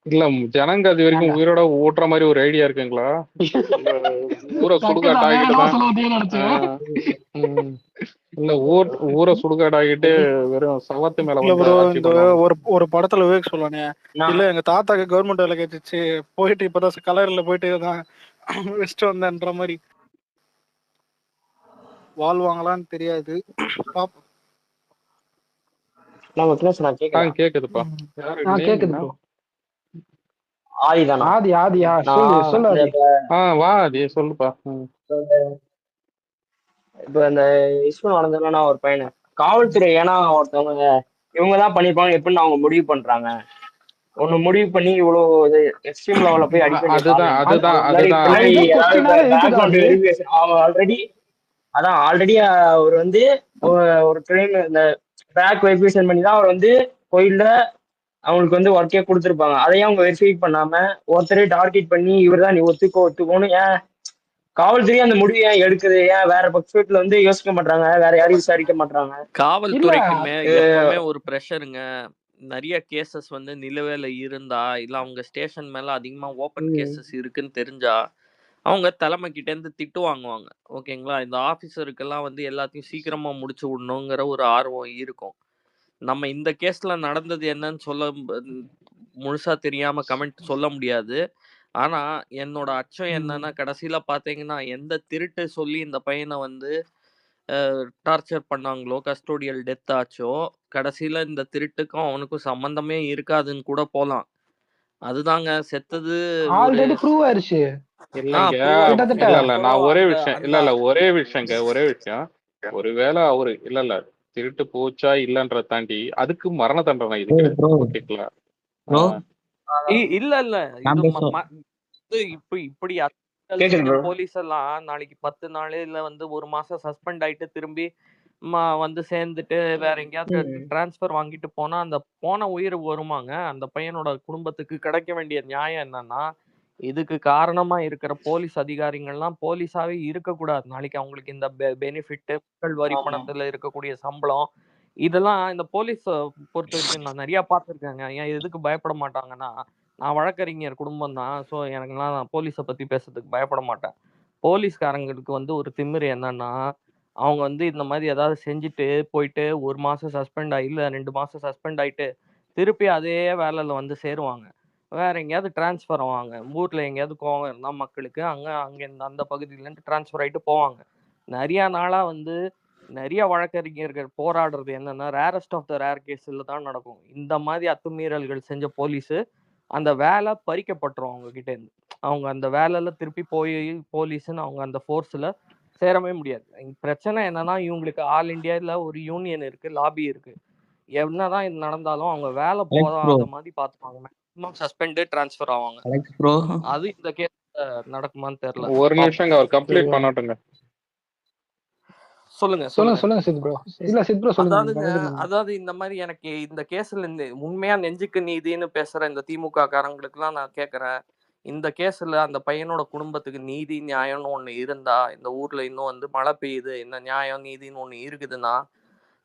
இல்ல ஜனங்க அது வரைக்கும் உயிரோட ஓட்டுற மாதிரி ஒரு ஐடியா இருக்குங்களா? ஊரை சுடுகாட்டாகிட்டு இல்ல ஊரை சுடுகாடாகிட்டு வெறும் சவத்து மேல
இந்த ஒரு படத்துல விவேக் சொல்லுவானே, இல்ல எங்க தாத்தாக்கு கவர்மெண்ட் வேலை கிடைச்சிச்சு போயிட்டு இப்பதான் கலர்ல போயிட்டு தான் வெஸ்ட் வந்தேன்ற மாதிரி வாழ்வாங்களான்னு தெரியாது.
கேக்குதுப்பா.
கேக்குது.
ஆதிதானா?
ஆதியா சொல்லு.
வா ஆதி சொல்லுப்பா.
இப்ப இந்த இஷ்யூ நடந்ததுன்னா ஒரு பையனை காவல்துறை ஏன்னா ஒருத்தவங்க இவங்கதான் பண்ணிருப்பாங்க எப்படின்னு அவங்க முடிவு பண்றாங்க. ஒண்ணு முடிவு பண்ணி இவ்வளவு எக்ஸ்ட்ரீம் லெவல்ல போய் ஆல்ரெடி அவர் வந்து ஒரு ட்ரெயின் இந்த பேக் வெரிஃபிகேஷன் பண்ணி தான் அவர் வந்து கோயில்ல அவங்களுக்கு வந்து ஒர்க்கே கொடுத்துருப்பாங்க. அதையும் அவங்க வெரிஃபை பண்ணாம ஒருத்தரே டார்கெட் பண்ணி இவர் தான் நீ ஒத்துக்கோன்னு ஏன் காவல்துறை அந்த முடிவு ஏன் எடுக்குது? ஏன் வேற பட்சத்துல வந்து யோசிக்க மாட்டாங்க, வேற யாரையும் விசாரிக்க மாட்டாங்க?
காவல்துறைக்குமே எப்பவுமே ஒரு ப்ரெஷருங்க. நிறைய கேசஸ் வந்து நிலுவையில இருந்தா இல்ல அவங்க ஸ்டேஷன் மேல அதிகமா ஓப்பன் கேசஸ் இருக்குன்னு தெரிஞ்சா அவங்க தலைமை கிட்ட இருந்து திட்டு வாங்குவாங்க. ஓகேங்களா? இந்த ஆபீசருக்கெல்லாம் வந்து எல்லாத்தையும் சீக்கிரமா முடிச்சு விடணுங்கிற ஒரு ஆர்வம் இருக்கும். நம்ம இந்த கேஸ்ல நடந்தது என்னன்னு முழுசா தெரியாம கமெண்ட் சொல்ல முடியாது. ஆனா என்னோட அச்சம் என்னன்னா கடைசியில பாத்தீங்கன்னா எந்த திருட்டு சொல்லி இந்த பையனை வந்து டார்ச்சர் பண்ணாங்களோ, கஸ்டோடியல் டெத் ஆச்சோ, கடைசியில இந்த திருட்டுக்கும் அவனுக்கும் சம்பந்தமே இருக்காதுன்னு கூட போலாம். அதுதாங்க செத்தது ஒரு
ஆல்ரெடி ப்ரூவ் ஆயிருச்சு.
இல்லைங்க
ப்ரூவ்
கிட்டத்தட்ட
இல்ல
ஆனதுக்கு
இல்ல
அப்புறம்
நான் ஒரே
அந்த
விஷயம்
அந்த
இல்ல இல்ல ஒரே விஷயங்க ஒரே விஷயம் ஒருவேளை அவரு இல்ல இல்ல திருட்டு போச்சா இல்லன்றத தாண்டி அதுக்கு மரண தண்டனை இது கிடையாது
ப்ரோ
ஓகேங்களா
ப்ரோ
இல்ல இல்ல
நான்
இது
பேசுறேன்
இப்படி
கேக்குது
செஞ்ச
ப்ரோ.
போலீஸ் எல்லாம் நாளைக்கு 10 நாளையில வந்து 1 மாசம் சஸ்பெண்ட் ஆயிட்டு திரும்பி வந்து சேர்ந்துட்டு வேற எங்கேயாவது டிரான்ஸ்ஃபர் வாங்கிட்டு போனா அந்த போன உயிர் வருமாங்க? அந்த பையனோட குடும்பத்துக்கு கிடைக்க வேண்டிய நியாயம் என்னன்னா, இதுக்கு காரணமா இருக்கிற போலீஸ் அதிகாரிகள்லாம் போலீஸாவே இருக்கக்கூடாது. நாளைக்கு அவங்களுக்கு இந்த பெனிஃபிட், மக்கள் வரி
ஆமா.
பணத்துல இருக்கக்கூடிய சம்பளம், இதெல்லாம் இந்த போலீஸ பொறுத்த வரைக்கும் நான் நிறைய பார்த்துருக்கேங்க. ஏன் எதுக்கு பயப்பட மாட்டாங்கன்னா, நான் வழக்கறிஞர் குடும்பம் தான். ஸோ எனக்கெல்லாம் நான் போலீஸ பத்தி பேசுறதுக்கு பயப்பட மாட்டேன். போலீஸ்காரங்களுக்கு வந்து ஒரு திமிரு என்னன்னா, அவங்க வந்து இந்த மாரி ஏதாவது செஞ்சுட்டு போயிட்டு 1 மாசம் சஸ்பெண்ட் ஆகி, இல்ல 2 மாசம் சஸ்பெண்ட் ஆயிட்டு, திருப்பி அதே வேலையில வந்து சேருவாங்க. வேற எங்கேயாவது ட்ரான்ஸ்ஃபர் ஆவாங்க. ஊர்ல எங்கேயாவது கோவம் இருந்தா மக்களுக்கு, அங்க இந்த அந்த பகுதியிலேருந்து ட்ரான்ஸ்ஃபர் ஆயிட்டு போவாங்க. நெறைய நாளா வந்து நெறைய வழக்கறிஞர்கள் போராடுறது என்னன்னா, ரேரஸ்ட் ஆஃப் த ரேர் கேஸ்ல தான் நடக்கும். இந்த மாரி அத்துமீறல்கள் செஞ்ச போலீஸு, அந்த வேலை பறிக்கப்பட்டுரும் அவங்க கிட்டேருந்து. அவங்க அந்த வேலையில திருப்பி போய் போலீஸ்ன்னு அவங்க அந்த ஃபோர்ஸ்ல சேரவே முடியாது. பிரச்சனை என்னன்னா, இவங்களுக்கு ஆல் இண்டியால ஒரு யூனியன் இருக்கு, லாபி இருக்கு. என்னதான் இது நடந்தாலும் அவங்க வேலை
அலெக்ஸ் ப்ரோ
போகாத மாரி பார்த்துப்பாங்க. மேக்ஸிமம் சஸ்பெண்ட், ட்ரான்ஸ்ஃபர் ஆவாங்க.
அலெக்ஸ் ப்ரோ
அது இந்த கேஸ்ல நடக்குமான்னு தெரியல.
ஒரு
பாப்போம்.
நிமிஷங்க அவர் கம்ப்ளீட் பண்ணட்டுங்க
சொல்லுங்க,
சொல்லுங்க
சொல்லுங்க.
சொல்லுங்க சித் ப்ரோ. இல்ல சித் ப்ரோ சொல்லுங்க, நீங்க
அதாவதுங்க,
continue பண்ணுங்க.
அதாவது இந்த மாரி எனக்கு இந்த கேஸ்ல இந்த உண்மையா நெஞ்சுக்கு நீதின்னு பேசுற இந்த திமுக காரங்களுக்குலாம் நான் கேட்கிறேன். இந்த கேஸ்ல அந்த பையனோட குடும்பத்துக்கு நீதி, நியாயம்னு ஒண்ணு இருந்தா, இந்த ஊர்ல இன்னும் வந்து மழை பெய்யுது, இந்த நியாயம், நீதின்னு ஒண்ணு இருக்குதுன்னா,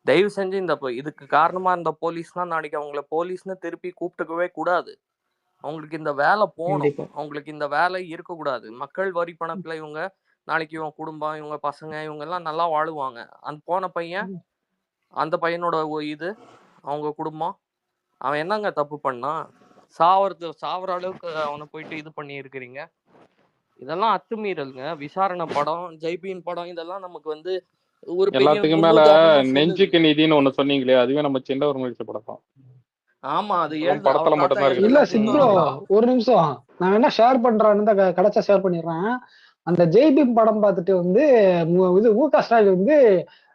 தயவு செஞ்சு இதுக்கு காரணமா இருந்த போலீஸ்லாம் நாளைக்கு அவங்கள போலீஸ்ன்னு திருப்பி கூப்பிட்டுக்கவே கூடாது. அவங்களுக்கு இந்த வேலை போணும்.
கண்டிப்பா
அவங்களுக்கு இந்த வேலை இருக்கக்கூடாது. மக்கள் வரி பணத்துல இவங்க நாளைக்கு இவங்க குடும்பம், இவங்க பசங்க, இவங்க எல்லாம் நல்லா வாழுவாங்க. அந்த போன பையன், அந்த பையனோட இது, அவங்க குடும்பம், அவன் என்னங்க தப்பு பண்ணான்? சாவற அளவுக்கு அவனை போயிட்டு இது பண்ணி இருக்கிறீங்க. இதெல்லாம் அத்துமீறல்ங்க. விசாரணை படம், ஜெய்பீம் படம், இதெல்லாம் நமக்கு வந்து ஒரு பெரிய
எல்லாத்துக்கும் மேல
முன்னுதாரணமா சொல்லுது.
நெஞ்சுக்கு நீதினு ஒண்ணு சொன்னீங்களே அதுவே நம்ம சின்ன ஒரு முயற்சி படம்
ஆமா, அது
அதெல்லாம் படத்துல
அவர் தாத்தா
மட்டும்தான்
இல்ல
இருக்குது
சித் ப்ரோ, ஒரு நிமிஷம். நான் வேணா ஷேர் பண்றேன்னு தான் கிடைச்சா ஷேர் பண்ணிடுறேன். அந்த ஜெய்பீம் படம் பார்த்துட்டு வந்து இது முக ஸ்டாலின் வந்து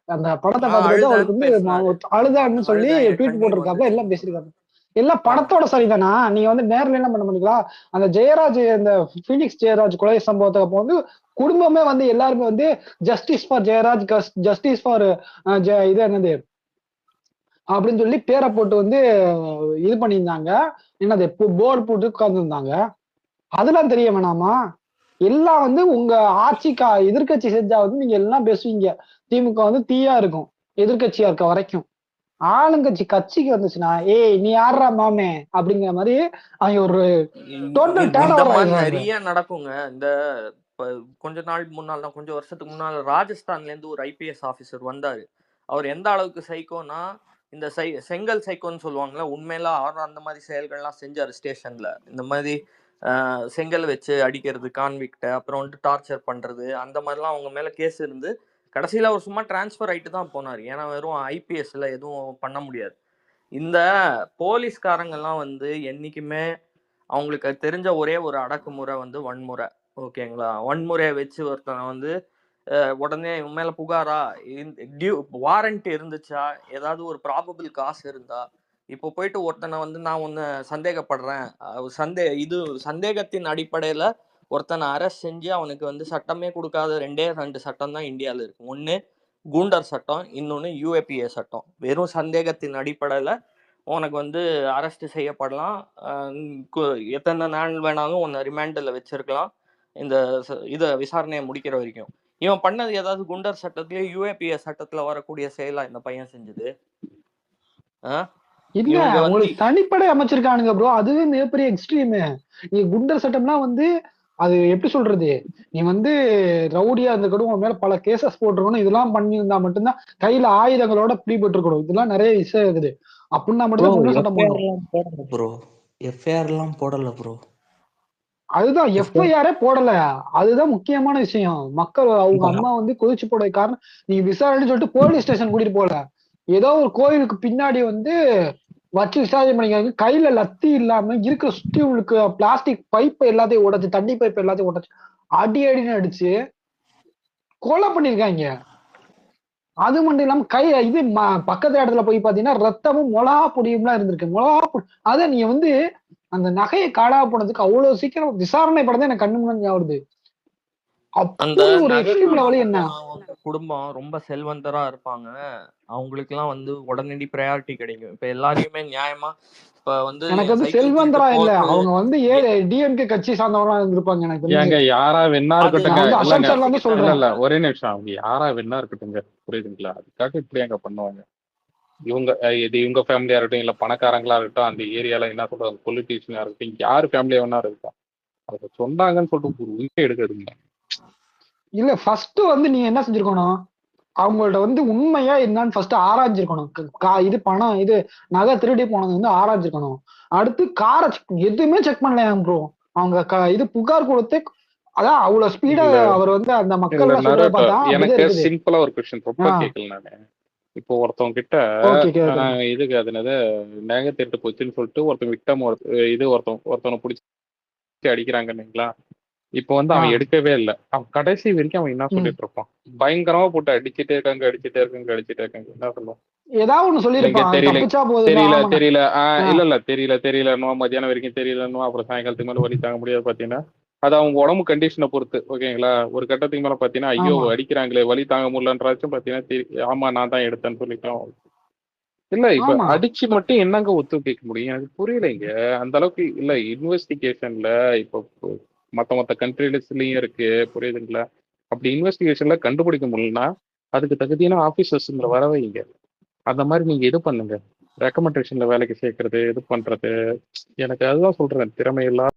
அந்த படத்தை பார்த்துட்டு அவருக்கு
அழுதான்னு
வந்து
பேசினாரு.
அழுதான்னு சொல்லி
அழுதேன், என்
ட்வீட்
கண்ணீர்
போட்டிருக்காப்ப, எல்லாம்
வந்துச்சுன்னு.
பேசியிருக்காங்க. எல்லாம் படத்தோட சரிதானா? நீங்க வந்து நேர்ல என்ன பண்ண மாட்டீங்களா? அந்த ஜெயராஜ், அந்த பீனிக்ஸ் ஜெயராஜ் கொலை சம்பவத்துக்கு அப்போ வந்து குடும்பமே வந்து எல்லாருமே வந்து justice for Jayaraj, justice for இது என்னது அப்படின்னு சொல்லி பேரை போட்டு வந்து இது பண்ணியிருந்தாங்க. என்னது போர்டு போட்டு உட்கார்ந்துருந்தாங்க. அதெல்லாம் தெரிய வேணாமா? எல்லாம் வந்து உங்க ஆட்சிக்கா எதிர்கட்சி செஞ்சா வந்து நீங்க எல்லாம் பேசுவீங்க. திமுக வந்து தீயா இருக்கும் எதிர்கட்சியா இருக்க வரைக்கும். கட்சிக்கு வந்துச்சுன்னா, ஏய் நீ யாரா மாமே அப்படிங்கிற மாதிரி அவங்க ஒரு டோட்டல் டேர்ன்
இந்த
ஓவர்
மாதிரி
ஆயிடுறாங்க.
நிறைய நடக்குங்க. இந்த கொஞ்ச நாள் முன்னால, கொஞ்சம் வருஷத்துக்கு முன்னால ராஜஸ்தான்ல இருந்து ஒரு ஐபிஎஸ் ஆபீசர் வந்தாரு. அவர் எந்த அளவுக்கு சைக்கோனா, இந்த செங்கல் சைக்கோன்னு சொல்லுவாங்கல்ல, உண்மையில அவர் அந்த மாதிரி செயல்கள்லாம் செஞ்சாரு ஸ்டேஷன்ல. இந்த மாதிரி செங்கல் வச்சு அடிக்கிறது கான்விக்ட, அப்புறம் வந்துட்டு டார்ச்சர் பண்றது, அந்த மாதிரிலாம் அவங்க மேல கேஸ் இருந்து கடைசியில அவர் சும்மா டிரான்ஸ்ஃபர் ஆயிட்டு தான் போனார். ஏன்னா வெறும் ஐபிஎஸ்ல எதுவும் பண்ண முடியாது. இந்த போலீஸ்காரங்கெல்லாம் வந்து என்னைக்குமே அவங்களுக்கு தெரிஞ்ச ஒரே ஒரு அடக்குமுறை வந்து வன்முறை. ஓகேங்களா? வன்முறையை வச்சு ஒருத்தனை வந்து உடனே இவன் மேல புகாரா, வாரண்ட் இருந்துச்சா, ஏதாவது ஒரு ப்ராபபிள் காசு இருந்தா, இப்போ போயிட்டு ஒருத்தனை வந்து நான் ஒன்னு சந்தேகப்படுறேன், சந்தேகத்தின் அடிப்படையில ஒருத்தனை அரெஸ்ட் செஞ்சு அவனுக்கு வந்து சட்டமே கொடுக்காத 2 சட்டம் தான் இந்தியாவில் இருக்கு. ஒன்று கூண்டர் சட்டம், இன்னொன்று யூஏபிஏ சட்டம். வெறும் சந்தேகத்தின் அடிப்படையில உனக்கு வந்து அரெஸ்ட் செய்யப்படலாம். எத்தனை நாள் வேணாலும் உன்னை ரிமாண்டில் வச்சிருக்கலாம், இந்த இதை விசாரணையை முடிக்கிற வரைக்கும். இவன் பண்ணது ஏதாவது குண்டர் சட்டத்திலேயே யூஏபிஏ சட்டத்துல வரக்கூடிய செயலா இந்த பையன் செஞ்சது?
இல்ல, உங்களுக்கு தனிப்படை அமைச்சிருக்கானுங்க ப்ரோ. அதுவே மிகப்பெரிய எக்ஸ்ட்ரீம். நீ குண்டர் சட்டம்னா வந்து அது எப்படி சொல்றது, நீ வந்து ரவுடியா இருந்துக்கணும், உன் மேல பல கேசஸ் போட்டிருக்கணும், இதெல்லாம் பண்ணியிருந்தா மட்டும்தான், கையில ஆயுதங்களோட பிடிபட்டு இருக்கணும், இதெல்லாம் நிறைய விஷயம் இருக்குது. அப்படின்னா மட்டும்தான் குண்டர் சட்டம்
போடல ப்ரோ. எஃப்ஐஆர் எல்லாம் போடல ப்ரோ.
அதுதான் எஃப்ஐஆரே போடல. அதுதான் முக்கியமான விஷயம். மக்கள் அவங்க அம்மா வந்து கொதிச்சு போட காரணம் நீ விசாரணைன்னு சொல்லிட்டு போலீஸ் ஸ்டேஷன் கூட்டிட்டு போல. ஏதோ ஒரு கோயிலுக்கு பின்னாடி வந்து வச்சு விசாரணை பண்ணிக்காங்க. கையில லத்தி இல்லாம இருக்கிற சுத்தி உங்களுக்கு பிளாஸ்டிக் பைப் எல்லாத்தையும் உடைச்சு, தண்ணி பைப் எல்லாத்தையும் உடைச்சு அடி அடின்னு அடிச்சு கொலை பண்ணிருக்காங்க. அது மட்டும் இல்லாம இது பக்கத்து இடத்துல போய் பாத்தீங்கன்னா ரத்தமும் மிளகா பொடியும்லாம் இருந்திருக்கு. மிளகா பொடி அத நீங்க வந்து அந்த நகையை காணா போனதுக்கு அவ்வளவு சீக்கிரம் விசாரணை படத்தை எனக்கு கண்ணு முன்னாடி வருது.
அந்த
அப்படி ஒரு
நகை
எக்ஸ்ட்ரீம் லெவல் என்ன
போனவங்க குடும்பம் ரொம்ப செல்வந்தரா இருப்பாங்க. அவங்களுக்கு எல்லாம் வந்து உடனடி ப்ரையாரிட்டி கிடைக்கும். இப்ப எல்லாரையுமே நியாயமா இப்ப வந்து
எனக்கு வந்து
சைக்கிள்
செல்வந்தரா
தூக்கிட்டு
இல்ல,
போறது
அவங்க வந்து டிஎம்கே கட்சி சார்ந்தவங்களா இருந்திருப்பாங்க எனக்கு தெரிஞ்சு.
ஏங்க யாரா வேணா
அது
இருக்கட்டுங்க.
நான் வந்து
இல்லங்க
அசம்ஷன்ல வந்து
இல்ல
சொல்றேன்.
இல்ல ஒரே நிமிஷம். அவங்க யாரா வேணா இருக்கட்டுங்க, புரியுதுங்களா? அதுக்காக இப்படி அங்க பண்ணுவாங்க. இவங்க இது இவங்க ஃபேமிலியா இருக்கட்டும், இல்ல பணக்காரங்களா இருக்கட்டும், அந்த ஏரியால என்ன சொல்றாங்க பொலிட்டீஷியனா இருக்கட்டும், யார் ஃபேமிலியா வேணா இருக்கட்டும், அதை சொன்னாங்கன்னு சொல்லிட்டு ஒரு உண்மை எடுக்கிறதுங்க.
இல்ல ஃபர்ஸ்ட் வந்து நீங்க என்ன செஞ்சிருக்கணும், அவங்கள்ட்ட வந்து உண்மையா என்னன்னு ஃபர்ஸ்ட் ஆராய்ஞ்சிருக்கணும். இது பணம் இது நகை திருடி போனது வந்து ஆராய்ஞ்சிருக்கணும். அடுத்து காரை எதுவுமே செக் பண்ணலையா ப்ரோ. அவங்க இது புகார் கொடுத்து அதான் அவ்வளவு ஸ்பீடா
இல்ல
அவர் வந்து அந்த
இல்ல
மக்கள் எல்லாம் சொல்றத
நரேட்டோ,
பார்த்தா அப்படிதான்
எனக்கு
இருக்குது.
சிம்பிளா ஒரு கொஸ்டின் ரொம்ப கேட்கல நானு. இப்போ ஒருத்தவங்க கிட்ட
ஓகே கேக்குறேன்.
இதுக்கு அது என்னது நகை திருட்டு போச்சுன்னு சொல்லிட்டு ஒருத்தன் விக்டம் ஒருத்தவனை பிடிச்சி அடிக்கிறாங்கன்னீங்களா? இப்போ வந்து அவன் எடுக்கவே இல்லை. அவன் கடைசி வரைக்கும் அவன் என்ன சொல்லிட்டு இருப்பான்? பயங்கரமா போட்டு அடிச்சுட்டே இருக்காங்க. என்ன சொல்லுவான்?
ஏதாவது ஒண்ணு
இல்லைங்க
சொல்லிருப்பான்,
தெரியல
தப்பிச்சா போதும்.
தெரியல இல்ல தெரியலன்னு மத்தியானம் வரைக்கும் தெரியலன்னு அப்புறம் சாயங்காலத்துக்கு மேல வலி தாங்க முடியாது பாத்தீங்கன்னா அது அவங்க உடம்பு கண்டிஷனை பொறுத்து. ஓகேங்களா? ஒரு கட்டத்துக்கு மேல பாத்தீங்கன்னா ஐயோ அடிக்கிறாங்களே வலி தாங்க முடியலன்றாச்சும் பாத்தீங்கன்னா ஆமா நான் தான் எடுத்தேன்னு சொல்லிக்கலாம். இல்ல இப்ப அடிச்சு மட்டும் என்னங்க ஒத்து கேட்க முடியும்? எனக்கு புரியலைங்க அந்த அளவுக்கு. இல்ல இன்வெஸ்டிகேஷன்ல இப்போ மத்த கண்ட்ரிலயும் இருக்கு, புரியுதுங்களா? அப்படி இன்வெஸ்டிகேஷன்ல கண்டுபிடிக்க முடியலன்னா அதுக்கு தகுதியான ஆபீசர்ஸ்ங்களை வர வைங்க. அந்த மாதிரி நீங்க இது பண்ணுங்க, ரெக்கமெண்டேஷன்ல வேலைக்கு சேர்க்கறது இது பண்றது. எனக்கு அதுதான் சொல்றேன், திறமையில்லா